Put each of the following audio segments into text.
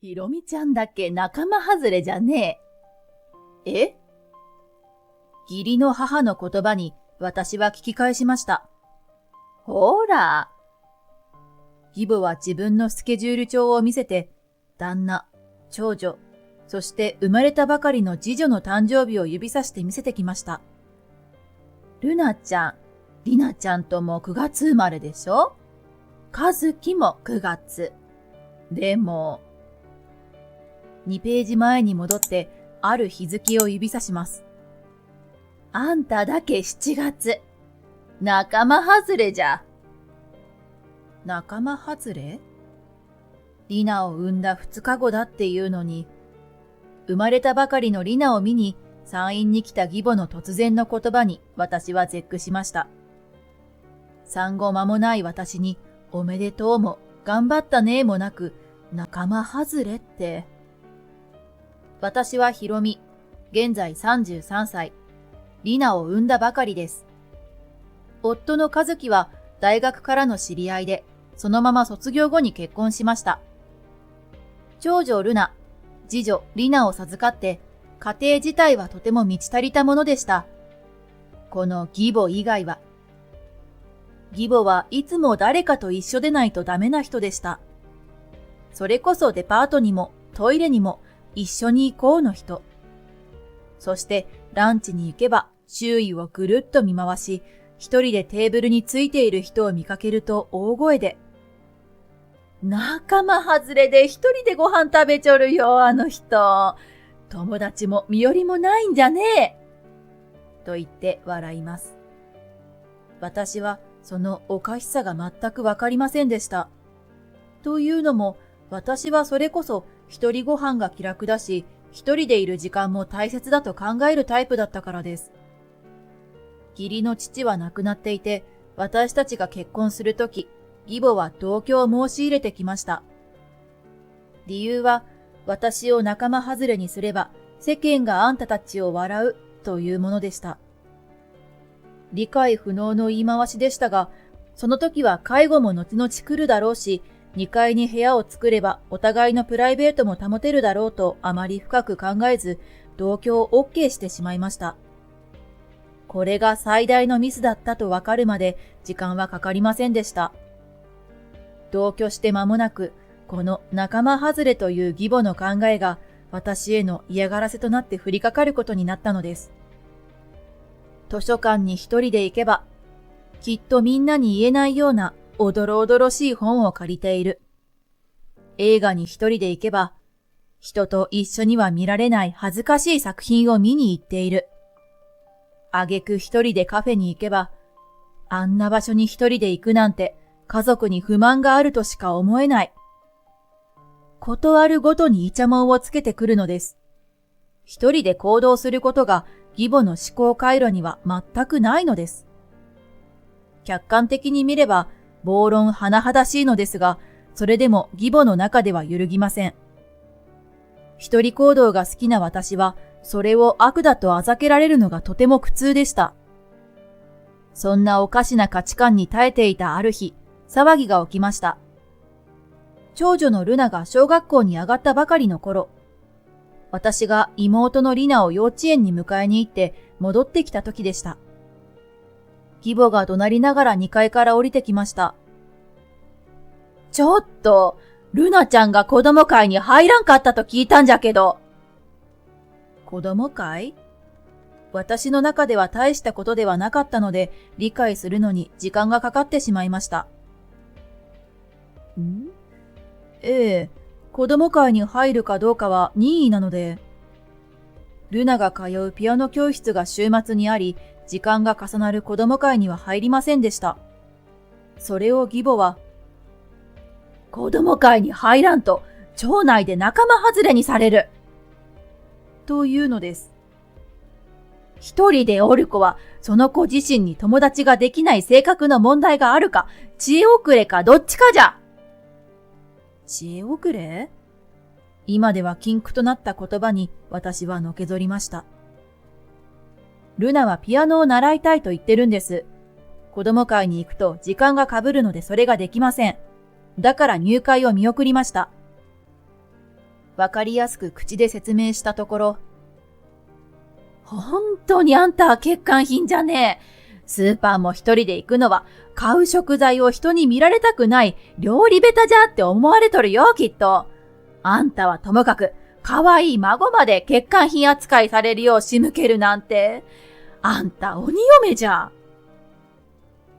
ひろみちゃんだけ仲間外れじゃねえ。え？義理の母の言葉に私は聞き返しました。ほら。義母は自分のスケジュール帳を見せて、旦那、長女、そして生まれたばかりの次女の誕生日を指さして見せてきました。ルナちゃん、リナちゃんとも9月生まれでしょ？和樹も9月。でも、2ページ前に戻ってある日付を指さします。あんただけ7月。仲間外れじゃ。仲間外れ？リナを産んだ2日後だっていうのに、生まれたばかりのリナを見に産院に来た義母の突然の言葉に私は絶句しました。産後間もない私におめでとうも頑張ったねもなく仲間外れって。私はひろみ、現在33歳、リナを産んだばかりです。夫の和樹は大学からの知り合いで、そのまま卒業後に結婚しました。長女ルナ、次女リナを授かって、家庭自体はとても満ち足りたものでした。この義母以外は。義母はいつも誰かと一緒でないとダメな人でした。それこそデパートにもトイレにも一緒に行こうの人。そしてランチに行けば周囲をぐるっと見回し、一人でテーブルについている人を見かけると大声で、仲間外れで一人でご飯食べちょるよ、あの人。友達も身寄りもないんじゃねえ。と言って笑います。私はそのおかしさが全くわかりませんでした。というのも、私はそれこそ一人ご飯が気楽だし、一人でいる時間も大切だと考えるタイプだったからです。義理の父は亡くなっていて、私たちが結婚するとき、義母は同居を申し入れてきました。理由は、私を仲間外れにすれば、世間があんたたちを笑うというものでした。理解不能の言い回しでしたが、その時は介護も後々来るだろうし、2階に部屋を作ればお互いのプライベートも保てるだろうとあまり深く考えず、同居を OK してしまいました。これが最大のミスだったとわかるまで時間はかかりませんでした。同居して間もなく、この仲間外れという義母の考えが私への嫌がらせとなって降りかかることになったのです。図書館に一人で行けば、きっとみんなに言えないようなおどろおどろしい本を借りている。映画に一人で行けば、人と一緒には見られない恥ずかしい作品を見に行っている。挙句一人でカフェに行けば、あんな場所に一人で行くなんて家族に不満があるとしか思えない。ことあるごとにイチャモンをつけてくるのです。一人で行動することが義母の思考回路には全くないのです。客観的に見れば暴論甚だしいのですが、それでも義母の中では揺るぎません。一人行動が好きな私は、それを悪だとあざけられるのがとても苦痛でした。そんなおかしな価値観に耐えていたある日、騒ぎが起きました。長女のルナが小学校に上がったばかりの頃、私が妹のリナを幼稚園に迎えに行って戻ってきた時でした。義母が怒鳴りながら2階から降りてきました。ちょっと、ルナちゃんが子供会に入らんかったと聞いたんじゃけど。子供会？私の中では大したことではなかったので、理解するのに時間がかかってしまいました。ええ、子供会に入るかどうかは任意なので。ルナが通うピアノ教室が週末にあり、時間が重なる子供会には入りませんでした。それを義母は、子供会に入らんと、町内で仲間外れにされる。というのです。一人でおる子は、その子自身に友達ができない性格の問題があるか、知恵遅れかどっちかじゃ。知恵遅れ？今では禁句となった言葉に私はのけぞりました。ルナはピアノを習いたいと言ってるんです。子供会に行くと時間が被るのでそれができません。だから入会を見送りました。わかりやすく口で説明したところ、本当にあんたは欠陥品じゃねえ。スーパーも一人で行くのは買う食材を人に見られたくない料理下手じゃって思われとるよ、きっと。あんたはともかく可愛い孫まで欠陥品扱いされるよう仕向けるなんて。あんた鬼嫁じゃ。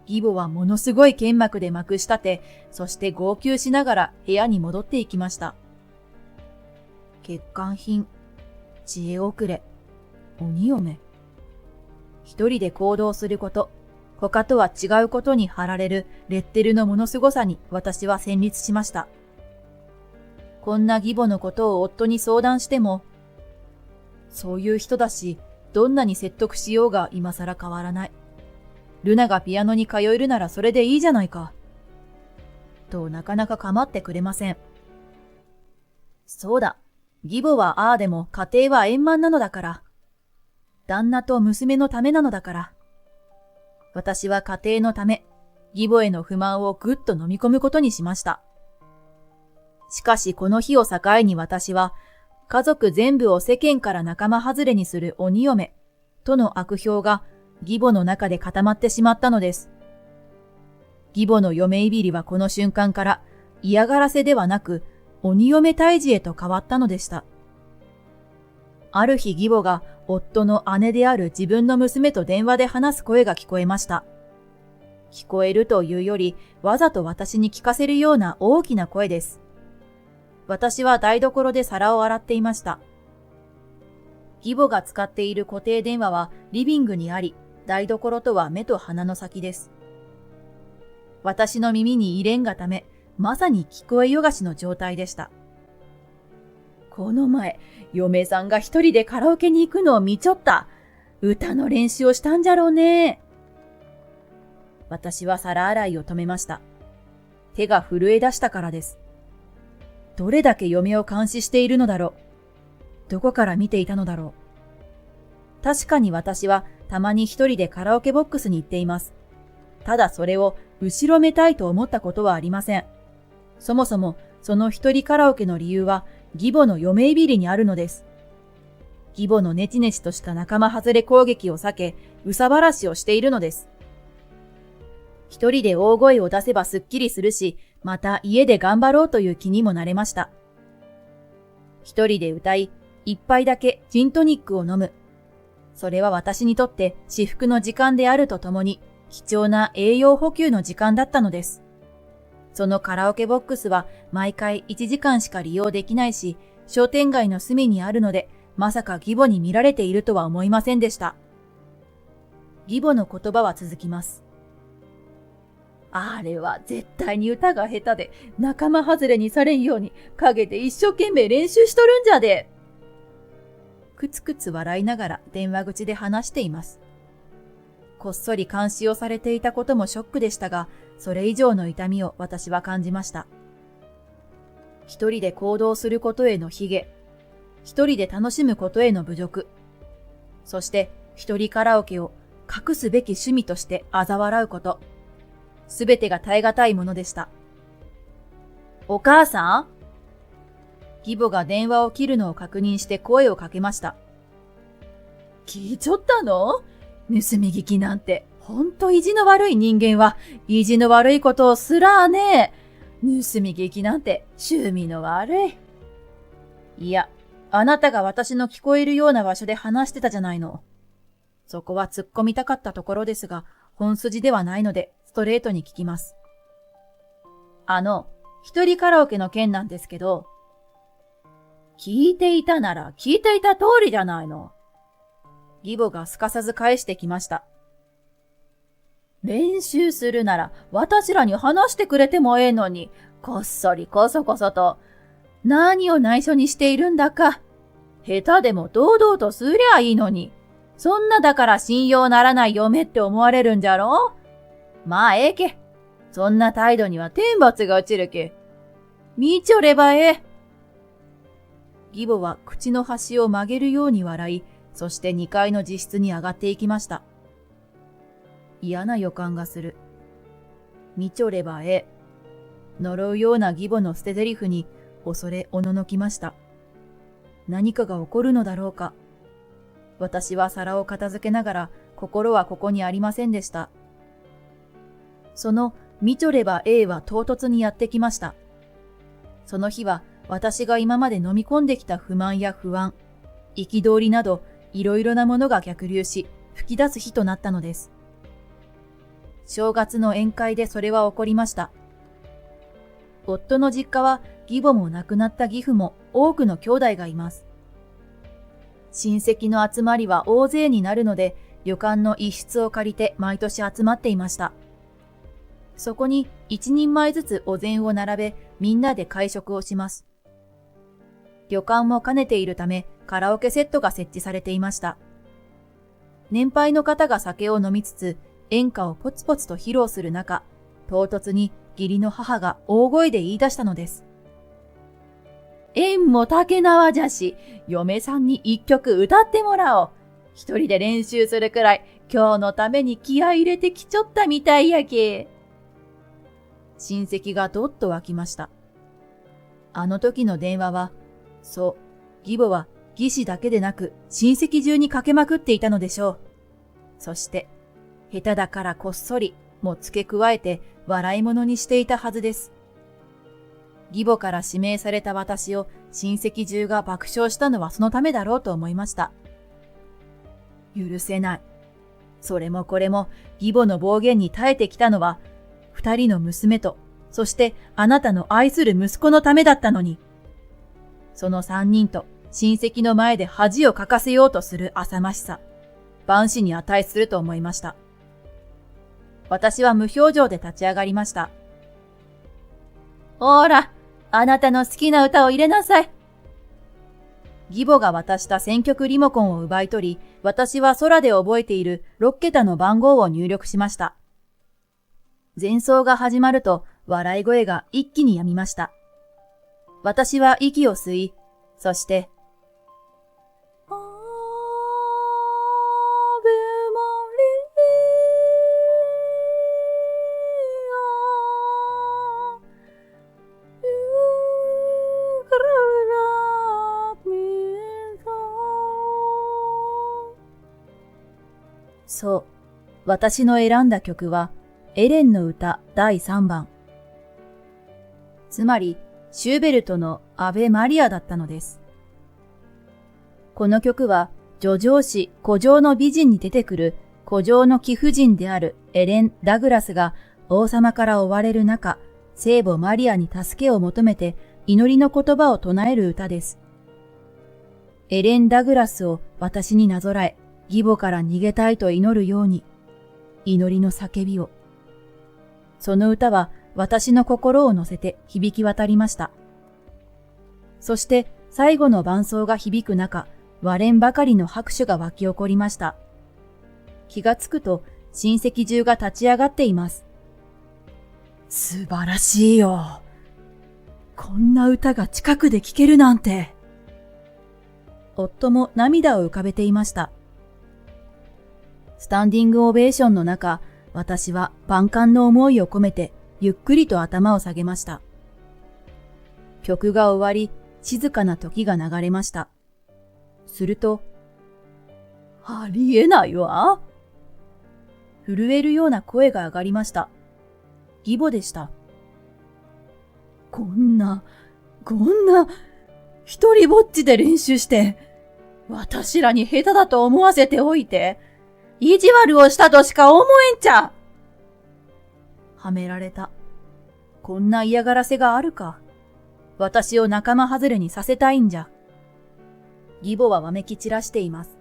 義母はものすごい剣幕でまくし立て、そして号泣しながら部屋に戻っていきました。欠陥品、知恵遅れ、鬼嫁。一人で行動すること、他とは違うことに貼られるレッテルのものすごさに私は戦慄しました。こんな義母のことを夫に相談しても、そういう人だし、どんなに説得しようが今更変わらない。ルナがピアノに通えるならそれでいいじゃないか。となかなか構ってくれません。そうだ、義母はああでも家庭は円満なのだから。旦那と娘のためなのだから。私は家庭のため、義母への不満をぐっと飲み込むことにしました。しかしこの日を境に私は、家族全部を世間から仲間外れにする鬼嫁との悪評が義母の中で固まってしまったのです。義母の嫁いびりはこの瞬間から嫌がらせではなく鬼嫁退治へと変わったのでした。ある日義母が夫の姉である自分の娘と電話で話す声が聞こえました。聞こえるというよりわざと私に聞かせるような大きな声です。私は台所で皿を洗っていました。義母が使っている固定電話はリビングにあり、台所とは目と鼻の先です。私の耳に入れんがため、まさに聞こえよがしの状態でした。この前、嫁さんが一人でカラオケに行くのを見ちょった。歌の練習をしたんじゃろうね。私は皿洗いを止めました。手が震え出したからです。どれだけ嫁を監視しているのだろう。どこから見ていたのだろう。確かに私はたまに一人でカラオケボックスに行っています。ただそれを後ろめたいと思ったことはありません。そもそもその一人カラオケの理由は義母の嫁いびりにあるのです。義母のネチネチとした仲間外れ攻撃を避け、憂さ晴らしをしているのです。一人で大声を出せばすっきりするし、また家で頑張ろうという気にもなれました。一人で歌い、一杯だけジントニックを飲む。それは私にとって至福の時間であるとともに、貴重な栄養補給の時間だったのです。そのカラオケボックスは毎回1時間しか利用できないし、商店街の隅にあるので、まさか義母に見られているとは思いませんでした。義母の言葉は続きます。あれは絶対に歌が下手で、仲間外れにされんように陰で一生懸命練習しとるんじゃで。くつくつ笑いながら電話口で話しています。こっそり監視をされていたこともショックでしたが、それ以上の痛みを私は感じました。一人で行動することへの卑下、一人で楽しむことへの侮辱、そして一人カラオケを隠すべき趣味として嘲笑うこと、すべてが耐え難いものでした。お母さん？義母が電話を切るのを確認して声をかけました。聞いちょったの？盗み聞きなんて、ほんと意地の悪い人間は、意地の悪いことをすらあねえ。盗み聞きなんて、趣味の悪い。いや、あなたが私の聞こえるような場所で話してたじゃないの。そこは突っ込みたかったところですが、本筋ではないので、ストレートに聞きます。一人カラオケの件なんですけど、聞いていたなら聞いていた通りじゃないの。義母がすかさず返してきました。練習するなら私らに話してくれてもええのに、こっそりこそこそと。何を内緒にしているんだか。下手でも堂々とすりゃいいのに。そんなだから信用ならない嫁って思われるんじゃろ？まあええけ。そんな態度には天罰が落ちるけ。見ちょればええ。義母は口の端を曲げるように笑い、そして2階の自室に上がっていきました。嫌な予感がする。見ちょればええ。呪うような義母の捨て台詞に恐れおののきました。何かが起こるのだろうか。私は皿を片付けながら心はここにありませんでした。その見とれば A は唐突にやってきました。その日は私が今まで飲み込んできた不満や不安、憤りなどいろいろなものが逆流し吹き出す日となったのです。正月の宴会でそれは起こりました。夫の実家は義母も亡くなった義父も多くの兄弟がいます。親戚の集まりは大勢になるので旅館の一室を借りて毎年集まっていました。そこに一人前ずつお膳を並べみんなで会食をします。旅館も兼ねているためカラオケセットが設置されていました。年配の方が酒を飲みつつ演歌をポツポツと披露する中、唐突に義理の母が大声で言い出したのです。縁も竹縄じゃし、嫁さんに一曲歌ってもらおう。一人で練習するくらい今日のために気合い入れてきちょったみたいやけ。親戚がどっと湧きました。あの時の電話は、そう、義母は義士だけでなく親戚中にかけまくっていたのでしょう。そして、下手だからこっそりも付け加えて笑い物にしていたはずです。義母から指名された私を親戚中が爆笑したのはそのためだろうと思いました。許せない。それもこれも義母の暴言に耐えてきたのは、二人の娘と、そしてあなたの愛する息子のためだったのに。その三人と親戚の前で恥をかかせようとする浅ましさ、万死に値すると思いました。私は無表情で立ち上がりました。ほーら、あなたの好きな歌を入れなさい。義母が渡した選曲リモコンを奪い取り、私は空で覚えている6桁の番号を入力しました。前奏が始まると笑い声が一気に止みました。私は息を吸い、そして、そう、私の選んだ曲は、エレンの歌第3番。つまり、シューベルトのアベ・マリアだったのです。この曲は、叙情詩古城の美人に出てくる古城の貴婦人であるエレン・ダグラスが王様から追われる中、聖母マリアに助けを求めて祈りの言葉を唱える歌です。エレン・ダグラスを私になぞらえ、義母から逃げたいと祈るように、祈りの叫びを。その歌は私の心を乗せて響き渡りました。そして最後の伴奏が響く中、割れんばかりの拍手が湧き起こりました。気がつくと親戚中が立ち上がっています。素晴らしいよ。こんな歌が近くで聴けるなんて。夫も涙を浮かべていました。スタンディングオベーションの中、私は万感の思いを込めてゆっくりと頭を下げました。曲が終わり、静かな時が流れました。すると、ありえないわ。震えるような声が上がりました。義母でした。こんな、一人ぼっちで練習して、私らに下手だと思わせておいて、意地悪をしたとしか思えんちゃ。はめられた。こんな嫌がらせがあるか。私を仲間外れにさせたいんじゃ。義母はわめき散らしています。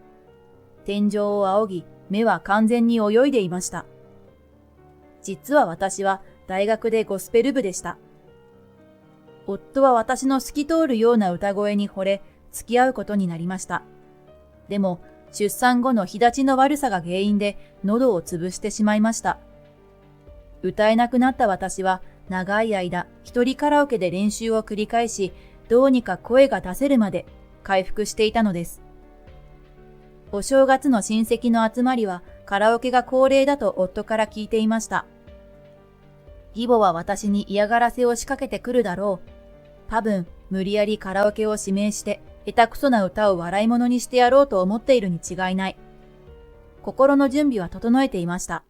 天井を仰ぎ、目は完全に泳いでいました。実は私は大学でゴスペル部でした。夫は私の透き通るような歌声に惚れ、付き合うことになりました。でも、出産後の日立ちの悪さが原因で喉を潰してしまいました。歌えなくなった私は長い間一人カラオケで練習を繰り返し、どうにか声が出せるまで回復していたのです。お正月の親戚の集まりはカラオケが恒例だと夫から聞いていました。義母は私に嫌がらせを仕掛けてくるだろう。多分無理やりカラオケを指名して下手くそな歌を笑い物にしてやろうと思っているに違いない。心の準備は整えていました。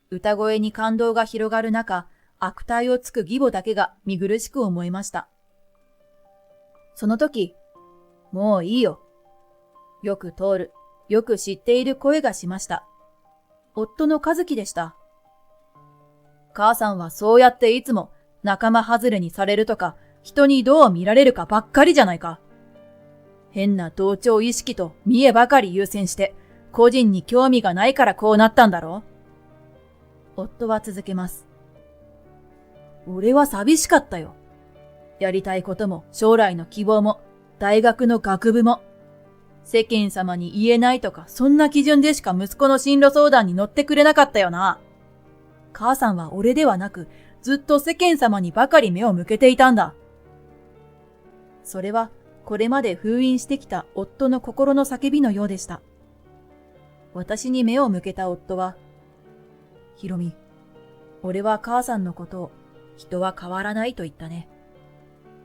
歌声に感動が広がる中、悪態をつく義母だけが見苦しく思いました。その時、もういいよ。よく通る、よく知っている声がしました。夫の和樹でした。母さんはそうやっていつも仲間外れにされるとか、人にどう見られるかばっかりじゃないか。変な同調意識と見栄ばかり優先して、個人に興味がないからこうなったんだろう。夫は続けます。俺は寂しかったよ。やりたいことも将来の希望も大学の学部も世間様に言えないとかそんな基準でしか息子の進路相談に乗ってくれなかったよな。母さんは俺ではなくずっと世間様にばかり目を向けていたんだ。それはこれまで封印してきた夫の心の叫びのようでした。私に目を向けた夫は、ひろみ、俺は母さんのことを人は変わらないと言ったね。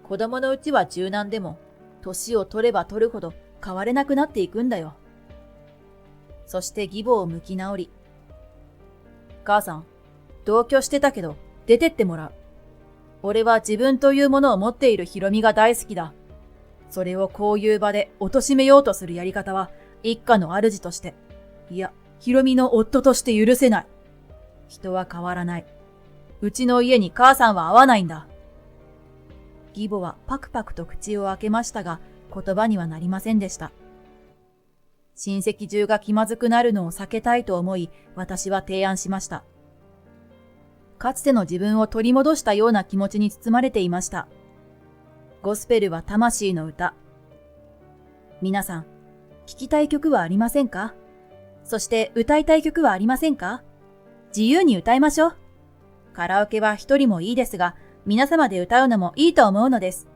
子供のうちは柔軟でも、年を取れば取るほど変われなくなっていくんだよ。そして義母を向き直り、母さん、同居してたけど出てってもらう。俺は自分というものを持っているひろみが大好きだ。それをこういう場で貶めようとするやり方は、一家の主として、いや、ひろみの夫として許せない。人は変わらない。うちの家に母さんは会わないんだ。義母はパクパクと口を開けましたが、言葉にはなりませんでした。親戚中が気まずくなるのを避けたいと思い、私は提案しました。かつての自分を取り戻したような気持ちに包まれていました。ゴスペルは魂の歌。皆さん、聴きたい曲はありませんか？そして歌いたい曲はありませんか？自由に歌いましょう。カラオケは一人もいいですが、皆様で歌うのもいいと思うのです。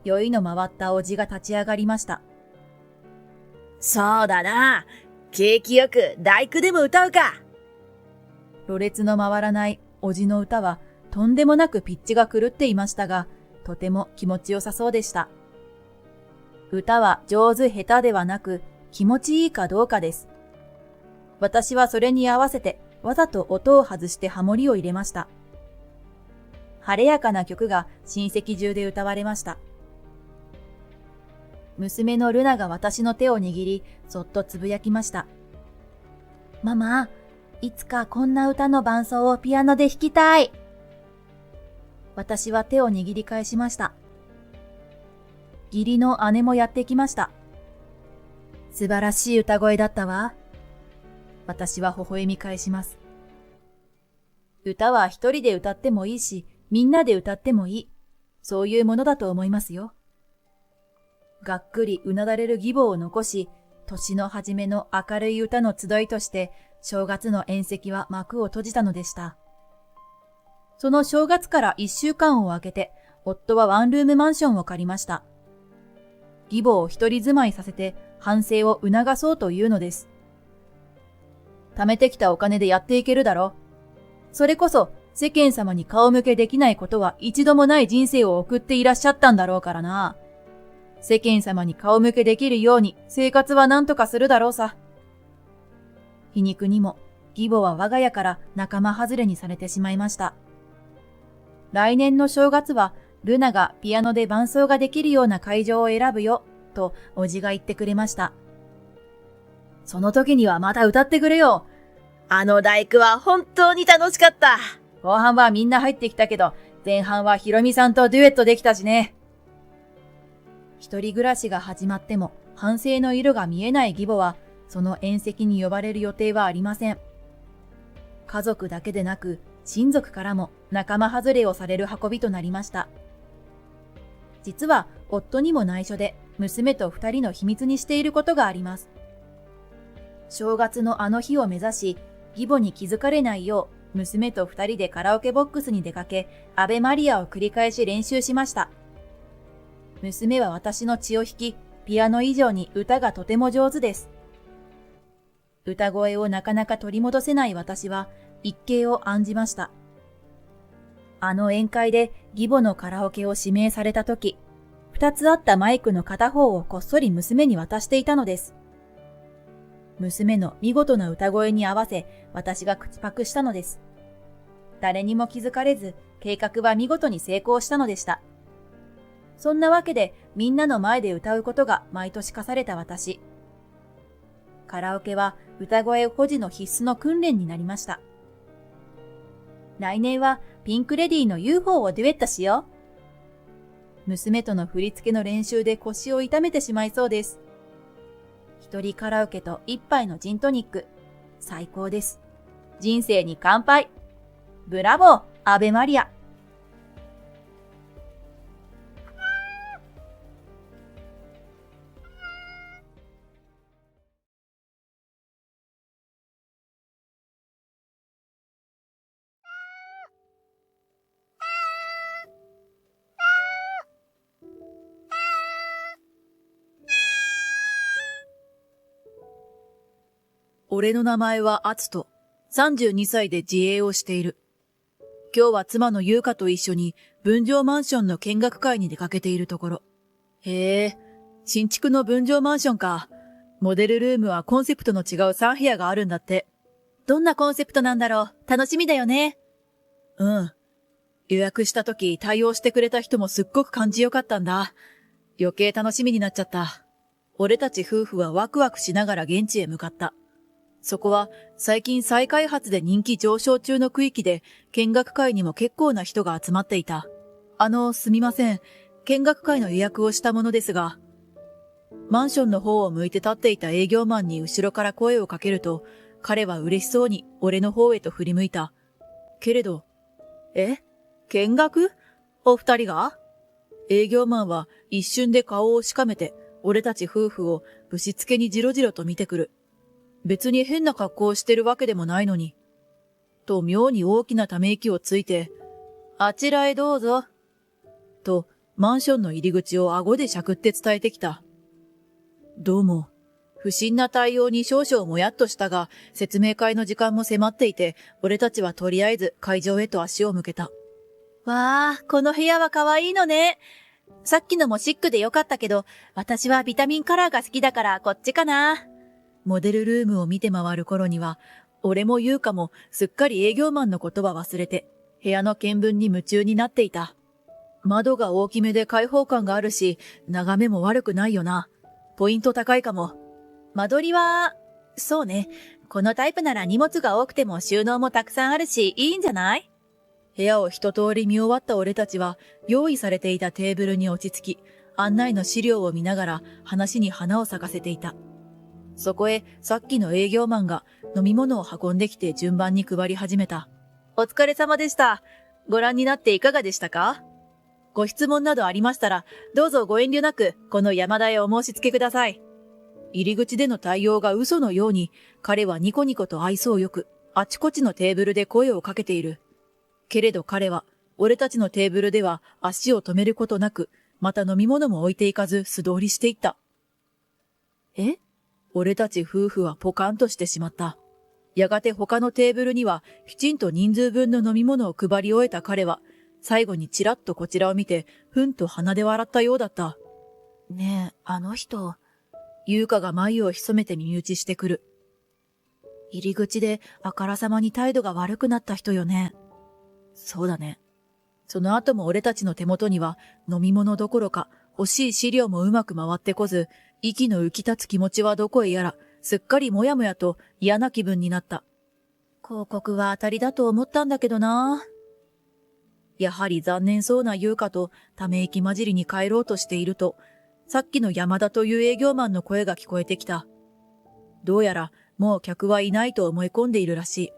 酔いの回ったおじが立ち上がりました。そうだな。景気よく第九でも歌うか。ろれつの回らないおじの歌はとんでもなくピッチが狂っていましたが、とても気持ちよさそうでした。歌は上手下手ではなく気持ちいいかどうかです。私はそれに合わせてわざと音を外してハモリを入れました。晴れやかな曲が親戚中で歌われました。娘のルナが私の手を握り、そっとつぶやきました。ママ、いつかこんな歌の伴奏をピアノで弾きたい。私は手を握り返しました。義理の姉もやってきました。素晴らしい歌声だったわ。私は微笑み返します。歌は一人で歌ってもいいし、みんなで歌ってもいい。そういうものだと思いますよ。がっくりうなだれる義母を残し、年の初めの明るい歌の集いとして、正月の宴席は幕を閉じたのでした。その正月から1週間を空けて、夫はワンルームマンションを借りました。義母を一人住まいさせて反省を促そうというのです。貯めてきたお金でやっていけるだろう。それこそ世間様に顔向けできないことは一度もない人生を送っていらっしゃったんだろうからな。世間様に顔向けできるように生活は何とかするだろうさ。皮肉にも義母は我が家から仲間外れにされてしまいました。来年の正月はルナがピアノで伴奏ができるような会場を選ぶよ、とおじが言ってくれました。その時にはまた歌ってくれよ。あの大工は本当に楽しかった。後半はみんな入ってきたけど、前半はひろみさんとデュエットできたしね。一人暮らしが始まっても反省の色が見えない義母は、その宴席に呼ばれる予定はありません。家族だけでなく、親族からも仲間外れをされる運びとなりました。実は夫にも内緒で娘と二人の秘密にしていることがあります。正月のあの日を目指し、義母に気づかれないよう娘と二人でカラオケボックスに出かけ、アベマリアを繰り返し練習しました。娘は私の血を引き、ピアノ以上に歌がとても上手です。歌声をなかなか取り戻せない私は一計を案じました。あの宴会で義母のカラオケを指名されたとき、二つあったマイクの片方をこっそり娘に渡していたのです。娘の見事な歌声に合わせ、私が口パクしたのです。誰にも気づかれず、計画は見事に成功したのでした。そんなわけで、みんなの前で歌うことが毎年課された私。カラオケは歌声保持の必須の訓練になりました。来年はピンクレディーの UFO をデュエットしよう。娘との振り付けの練習で腰を痛めてしまいそうです。一人カラオケと一杯のジントニック。最高です。人生に乾杯。ブラボー、アベマリア。俺の名前はアツト。32歳で自営をしている。今日は妻の優香と一緒に分譲マンションの見学会に出かけているところ。へえ、新築の分譲マンションか。モデルルームはコンセプトの違う3部屋があるんだって。どんなコンセプトなんだろう。楽しみだよね。うん。予約した時対応してくれた人もすっごく感じよかったんだ。余計楽しみになっちゃった。俺たち夫婦はワクワクしながら現地へ向かった。そこは最近再開発で人気上昇中の区域で見学会にも結構な人が集まっていた。すみません。見学会の予約をしたものですが。マンションの方を向いて立っていた営業マンに後ろから声をかけると、彼は嬉しそうに俺の方へと振り向いた。けれど、見学？お二人が？営業マンは一瞬で顔をしかめて、俺たち夫婦をぶしつけにじろじろと見てくる。別に変な格好をしてるわけでもないのに。と妙に大きなため息をついて、あちらへどうぞ。とマンションの入り口を顎でしゃくって伝えてきた。どうも。不審な対応に少々もやっとしたが、説明会の時間も迫っていて、俺たちはとりあえず会場へと足を向けた。わあ、この部屋は可愛いのね。さっきのもシックでよかったけど、私はビタミンカラーが好きだからこっちかな。モデルルームを見て回る頃には、俺も優香もすっかり営業マンのことは忘れて、部屋の見聞に夢中になっていた。窓が大きめで開放感があるし、眺めも悪くないよな。ポイント高いかも。間取りは、そうね。このタイプなら荷物が多くても収納もたくさんあるし、いいんじゃない？部屋を一通り見終わった俺たちは、用意されていたテーブルに落ち着き、案内の資料を見ながら話に花を咲かせていた。そこへさっきの営業マンが飲み物を運んできて順番に配り始めた。お疲れ様でした。ご覧になっていかがでしたか？ご質問などありましたら、どうぞご遠慮なくこの山田へお申し付けください。入り口での対応が嘘のように、彼はニコニコと愛想よく、あちこちのテーブルで声をかけている。けれど彼は、俺たちのテーブルでは足を止めることなく、また飲み物も置いていかず素通りしていった。俺たち夫婦はポカンとしてしまった。やがて他のテーブルにはきちんと人数分の飲み物を配り終えた彼は、最後にちらっとこちらを見て、ふんと鼻で笑ったようだった。ねえ、あの人。優香が眉を潜めて耳打ちしてくる。入り口であからさまに態度が悪くなった人よね。そうだね。その後も俺たちの手元には飲み物どころか欲しい資料もうまく回ってこず、息の浮き立つ気持ちはどこへやら、すっかりもやもやと嫌な気分になった。広告は当たりだと思ったんだけどな。やはり残念そうな優香とため息混じりに帰ろうとしていると、さっきの山田という営業マンの声が聞こえてきた。どうやらもう客はいないと思い込んでいるらしい。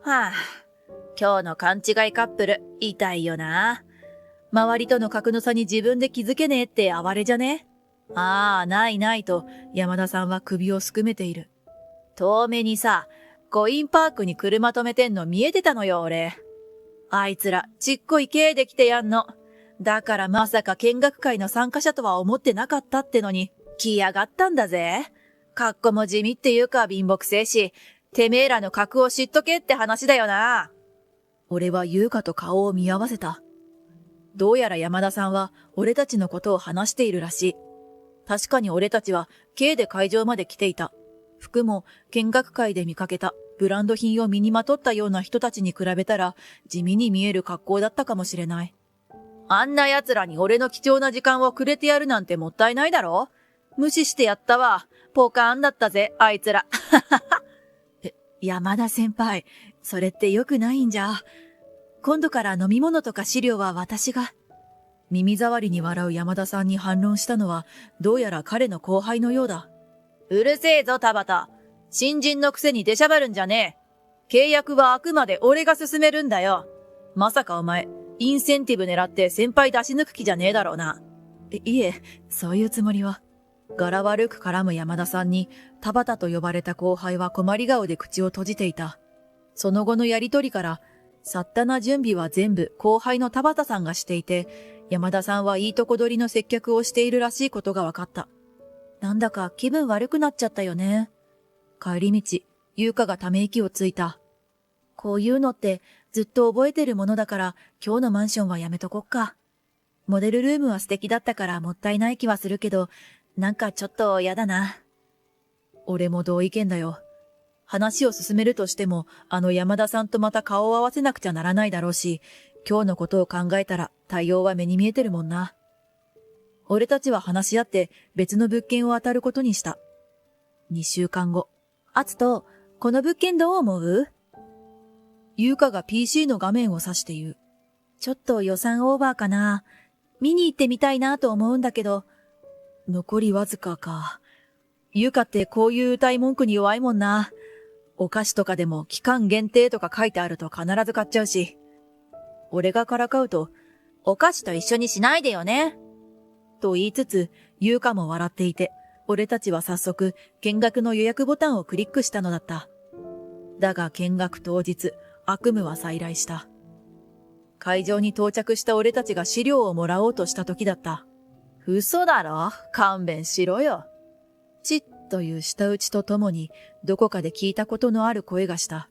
はぁ、今日の勘違いカップル、痛いよな。周りとの格の差に自分で気づけねえって哀れじゃね？ないないと山田さんは首をすくめている。遠目にさ、コインパークに車止めてんの見えてたのよ俺。あいつらちっこい系で来てやんの。だからまさか見学会の参加者とは思ってなかったってのに来やがったんだぜ。格好も地味っていうか貧乏くせえし、てめえらの格を知っとけって話だよな。俺は優香と顔を見合わせた。どうやら山田さんは俺たちのことを話しているらしい。確かに俺たちは K で会場まで来ていた。服も見学会で見かけたブランド品を身にまとったような人たちに比べたら地味に見える格好だったかもしれない。あんな奴らに俺の貴重な時間をくれてやるなんてもったいないだろ？無視してやったわ。ポカーンだったぜ、あいつら。山田先輩、それって良くないんじゃ。今度から飲み物とか資料は私が。耳障りに笑う山田さんに反論したのは、どうやら彼の後輩のようだ。うるせえぞ、田畑。新人のくせに出しゃばるんじゃねえ。契約はあくまで俺が進めるんだよ。まさかお前、インセンティブ狙って先輩出し抜く気じゃねえだろうな。いえ、そういうつもりは。柄悪く絡む山田さんに、田畑と呼ばれた後輩は困り顔で口を閉じていた。その後のやりとりから、さったな準備は全部後輩の田畑さんがしていて、山田さんはいいとこ取りの接客をしているらしいことが分かった。なんだか気分悪くなっちゃったよね。帰り道、優香がため息をついた。こういうのってずっと覚えてるものだから今日のマンションはやめとこっか。モデルルームは素敵だったからもったいない気はするけど、なんかちょっと嫌だな。俺も同意見だよ。話を進めるとしても、山田さんとまた顔を合わせなくちゃならないだろうし、今日のことを考えたら対応は目に見えてるもんな。俺たちは話し合って別の物件を当たることにした。2週間後。アツと、この物件どう思う？優香が PC の画面を指して言う。ちょっと予算オーバーかな。見に行ってみたいなと思うんだけど。残りわずかか。優香ってこういう歌い文句に弱いもんな。お菓子とかでも期間限定とか書いてあると必ず買っちゃうし。俺がからかうと、お菓子と一緒にしないでよね。と言いつつ、優香も笑っていて、俺たちは早速、見学の予約ボタンをクリックしたのだった。だが見学当日、悪夢は再来した。会場に到着した俺たちが資料をもらおうとした時だった。嘘だろ？勘弁しろよ。チッという舌打ちとともに、どこかで聞いたことのある声がした。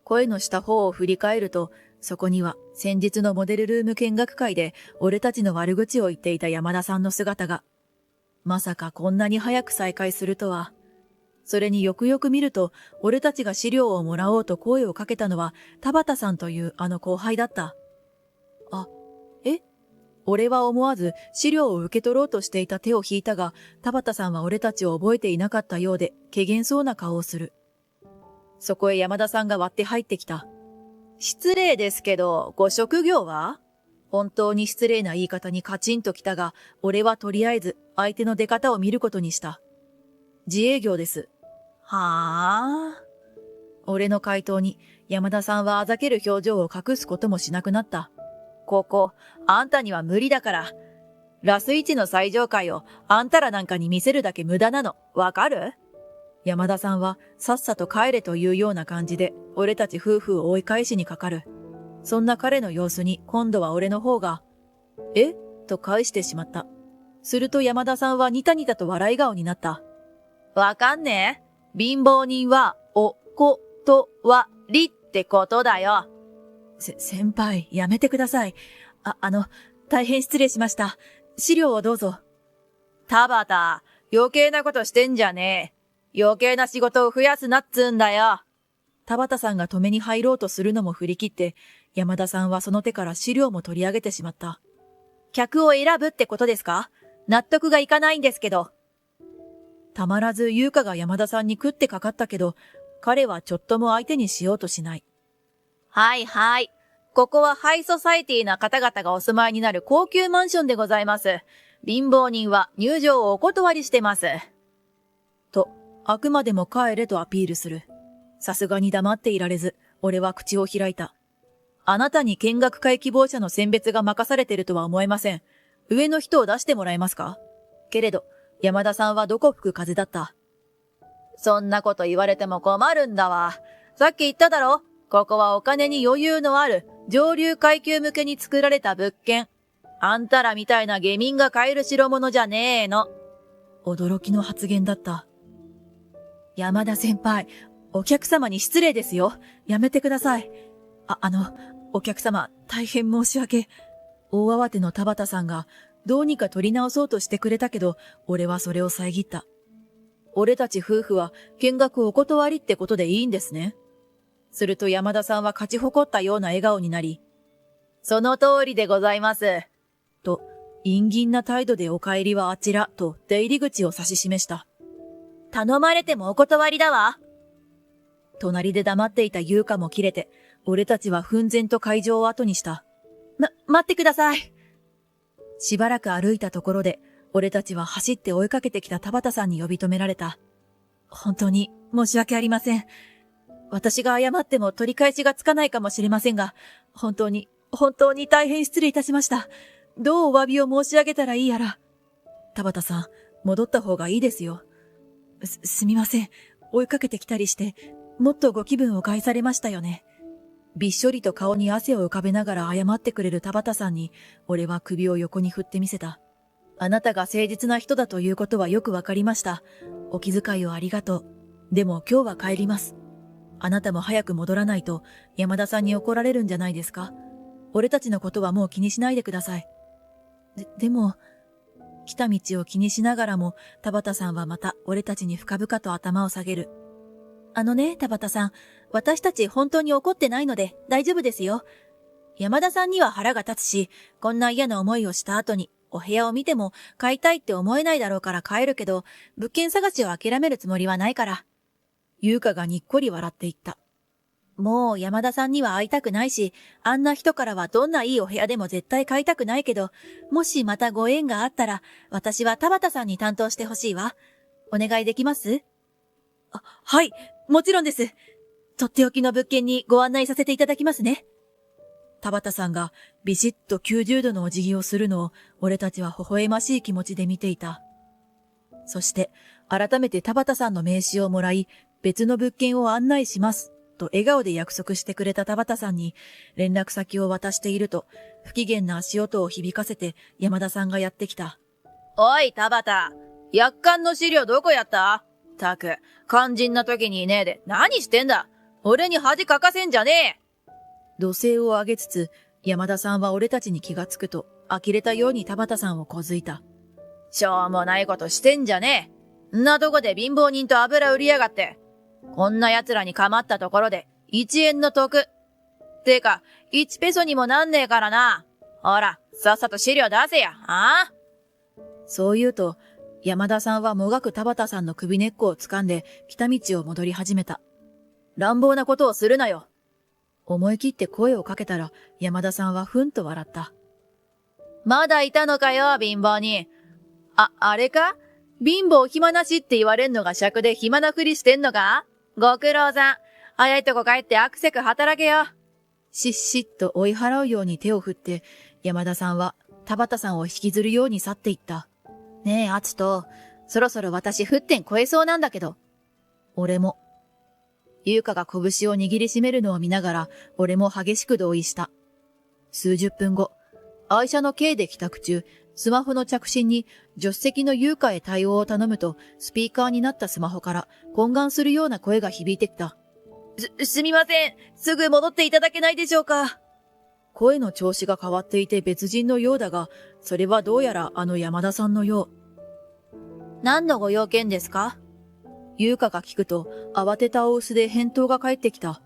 声のした方を振り返ると、そこには先日のモデルルーム見学会で俺たちの悪口を言っていた山田さんの姿が。まさかこんなに早く再会するとは。それによくよく見ると、俺たちが資料をもらおうと声をかけたのは田畑さんというあの後輩だった。俺は思わず資料を受け取ろうとしていた手を引いたが、田畑さんは俺たちを覚えていなかったようで、怪げそうな顔をする。そこへ山田さんが割って入ってきた。失礼ですけど、ご職業は？本当に失礼な言い方にカチンときたが、俺はとりあえず相手の出方を見ることにした。自営業です。はあ。俺の回答に山田さんはあざける表情を隠すこともしなくなった。ここ、あんたには無理だから。ラス1の最上階をあんたらなんかに見せるだけ無駄なの、わかる？山田さんはさっさと帰れというような感じで、俺たち夫婦を追い返しにかかる。そんな彼の様子に今度は俺の方が、と返してしまった。すると山田さんはニタニタと笑い顔になった。わかんねえ？貧乏人は、おことわりってことだよ。先輩、やめてください。大変失礼しました。資料をどうぞ。田畑、余計なことしてんじゃねえ。余計な仕事を増やすなっつんだよ。田畑さんが止めに入ろうとするのも振り切って、山田さんはその手から資料も取り上げてしまった。客を選ぶってことですか？納得がいかないんですけど。たまらず優香が山田さんに食ってかかったけど、彼はちょっとも相手にしようとしない。はいはい。ここはハイソサイティな方々がお住まいになる高級マンションでございます。貧乏人は入場をお断りしてます。と、あくまでも帰れとアピールする。さすがに黙っていられず、俺は口を開いた。あなたに見学会希望者の選別が任されてるとは思えません。上の人を出してもらえますか？けれど、山田さんはどこ吹く風だった。そんなこと言われても困るんだわ。さっき言っただろ？ここはお金に余裕のある上流階級向けに作られた物件。あんたらみたいな下民が買える代物じゃねえの。驚きの発言だった。山田先輩、お客様に失礼ですよ。やめてください。お客様、大変申し訳。大慌ての田畑さんがどうにか取り直そうとしてくれたけど、俺はそれを遮った。俺たち夫婦は見学お断りってことでいいんですね。すると山田さんは勝ち誇ったような笑顔になり、その通りでございます。と、陰銀な態度でお帰りはあちらと出入り口を指し示した。頼まれてもお断りだわ。隣で黙っていた優香も切れて、俺たちは奮然と会場を後にした。待ってください。しばらく歩いたところで、俺たちは走って追いかけてきた田畑さんに呼び止められた。本当に申し訳ありません。私が謝っても取り返しがつかないかもしれませんが、本当に大変失礼いたしました。どうお詫びを申し上げたらいいやら。田畑さん、戻った方がいいですよ。すみません。追いかけてきたりして、もっとご気分を害されましたよね。びっしょりと顔に汗を浮かべながら謝ってくれる田畑さんに、俺は首を横に振ってみせた。あなたが誠実な人だということはよくわかりました。お気遣いをありがとう。でも今日は帰ります。あなたも早く戻らないと山田さんに怒られるんじゃないですか。俺たちのことはもう気にしないでください。でも、来た道を気にしながらも田畑さんはまた俺たちに深々と頭を下げる。田畑さん、私たち本当に怒ってないので大丈夫ですよ。山田さんには腹が立つし、こんな嫌な思いをした後にお部屋を見ても買いたいって思えないだろうから帰るけど、物件探しを諦めるつもりはないから。優香がにっこり笑って言った。もう山田さんには会いたくないし、あんな人からはどんないいお部屋でも絶対買いたくないけど、もしまたご縁があったら、私は田畑さんに担当してほしいわ。お願いできます？はい、もちろんです。とっておきの物件にご案内させていただきますね。田畑さんがビシッと90度のお辞儀をするのを俺たちは微笑ましい気持ちで見ていた。そして改めて田畑さんの名刺をもらい、別の物件を案内しますと笑顔で約束してくれた田畑さんに連絡先を渡していると、不機嫌な足音を響かせて山田さんがやってきた。おい田畑、約款の資料どこやった？たく、肝心な時にいねえで何してんだ。俺に恥かかせんじゃねえ。怒声を上げつつ、山田さんは俺たちに気がつくと、呆れたように田畑さんをこづいた。しょうもないことしてんじゃねえ。んなとこで貧乏人と油売りやがって。こんな奴らに構ったところで1円の得。てか、1ペソにもなんねえからな。ほら、さっさと資料出せや、あ？そう言うと、山田さんはもがく田畑さんの首根っこを掴んで来た道を戻り始めた。乱暴なことをするなよ。思い切って声をかけたら山田さんはふんと笑った。まだいたのかよ、貧乏人。あれか？貧乏暇なしって言われんのが尺で暇なふりしてんのか？ご苦労さん。早いとこ帰ってアクセク働けよ。しっしっと追い払うように手を振って山田さんは田畑さんを引きずるように去っていった。ねえ、アツト、そろそろ私沸点超えそうなんだけど。俺も。優香が拳を握りしめるのを見ながら、俺も激しく同意した。数十分後、愛車の軽で帰宅中、スマホの着信に助手席の優香へ対応を頼むと、スピーカーになったスマホから懇願するような声が響いてきた。すみません。すぐ戻っていただけないでしょうか。声の調子が変わっていて別人のようだが、それはどうやらあの山田さんのよう。何のご用件ですか？優香が聞くと、慌てた大臼で返答が返ってきた。ち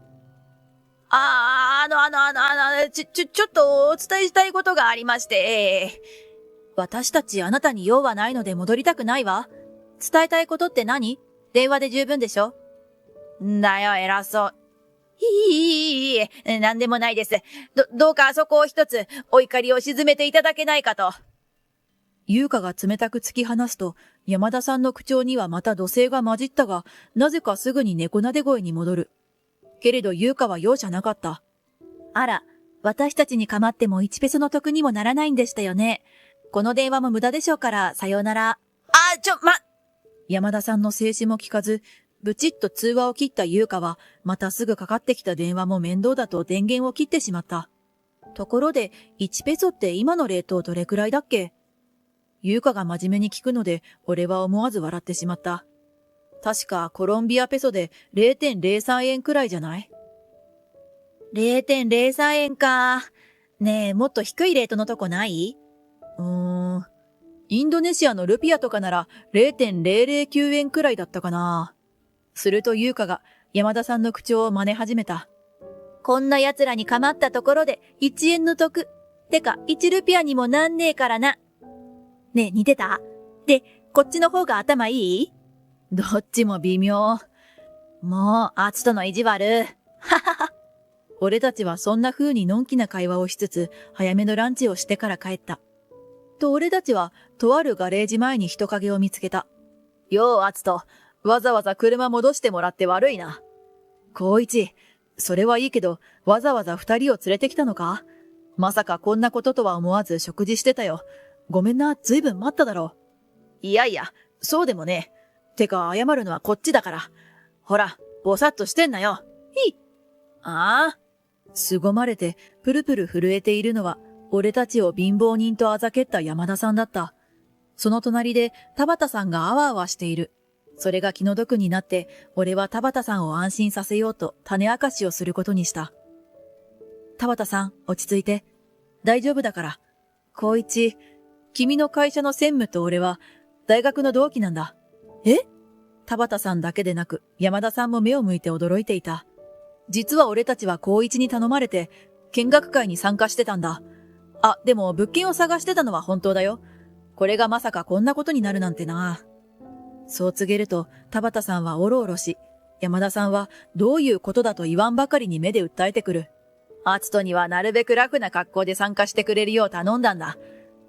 ょっとお伝えしたいことがありまして。私たちあなたに用はないので戻りたくないわ。伝えたいことって何？電話で十分でしょ？んだよ、偉そう。いい、なんでもないです。どうかあそこを一つ、お怒りを鎮めていただけないかと。優香が冷たく突き放すと、山田さんの口調にはまた怒声が混じったが、なぜかすぐに猫なで声に戻る。けれど優香は容赦なかった。あら、私たちに構っても1ペソの得にもならないんでしたよね。この電話も無駄でしょうから、さようなら。山田さんの静止も聞かず、ブチッと通話を切った優香は、またすぐかかってきた電話も面倒だと電源を切ってしまった。ところで、1ペソって今のレートどれくらいだっけ？優香が真面目に聞くので、俺は思わず笑ってしまった。確かコロンビアペソで 0.03 円くらいじゃない？ 0.03 円か。ねえ、もっと低いレートのとこない？インドネシアのルピアとかなら 0.009 円くらいだったかな。すると優香が山田さんの口調を真似始めた。こんな奴らに構ったところで1円の得。てか1ルピアにもなんねえからな。ねえ、似てた？で、こっちの方が頭いい？どっちも微妙。もう、アツとの意地悪。ははは。俺たちはそんな風にのんきな会話をしつつ、早めのランチをしてから帰った。と俺たちは、とあるガレージ前に人影を見つけた。よう、アツと、わざわざ車戻してもらって悪いな。光一、それはいいけど、わざわざ2人を連れてきたのか？まさかこんなこととは思わず食事してたよ。ごめんな、ずいぶん待っただろう。いやいや、そうでもねえ。てか謝るのはこっちだから。ほら、ぼさっとしてんなよ。ああ。凄まれてプルプル震えているのは、俺たちを貧乏人とあざけった山田さんだった。その隣で田畑さんがあわあわしている。それが気の毒になって、俺は田畑さんを安心させようと種明かしをすることにした。田畑さん、落ち着いて。大丈夫だから。光一、君の会社の専務と俺は大学の同期なんだ。え？田畑さんだけでなく山田さんも目を向いて驚いていた。実は俺たちは光一に頼まれて見学会に参加してたんだ。あ、でも物件を探してたのは本当だよ。これがまさかこんなことになるなんてな。そう告げると田畑さんはおろおろし、山田さんはどういうことだと言わんばかりに目で訴えてくる。アツトにはなるべくラフな格好で参加してくれるよう頼んだんだ。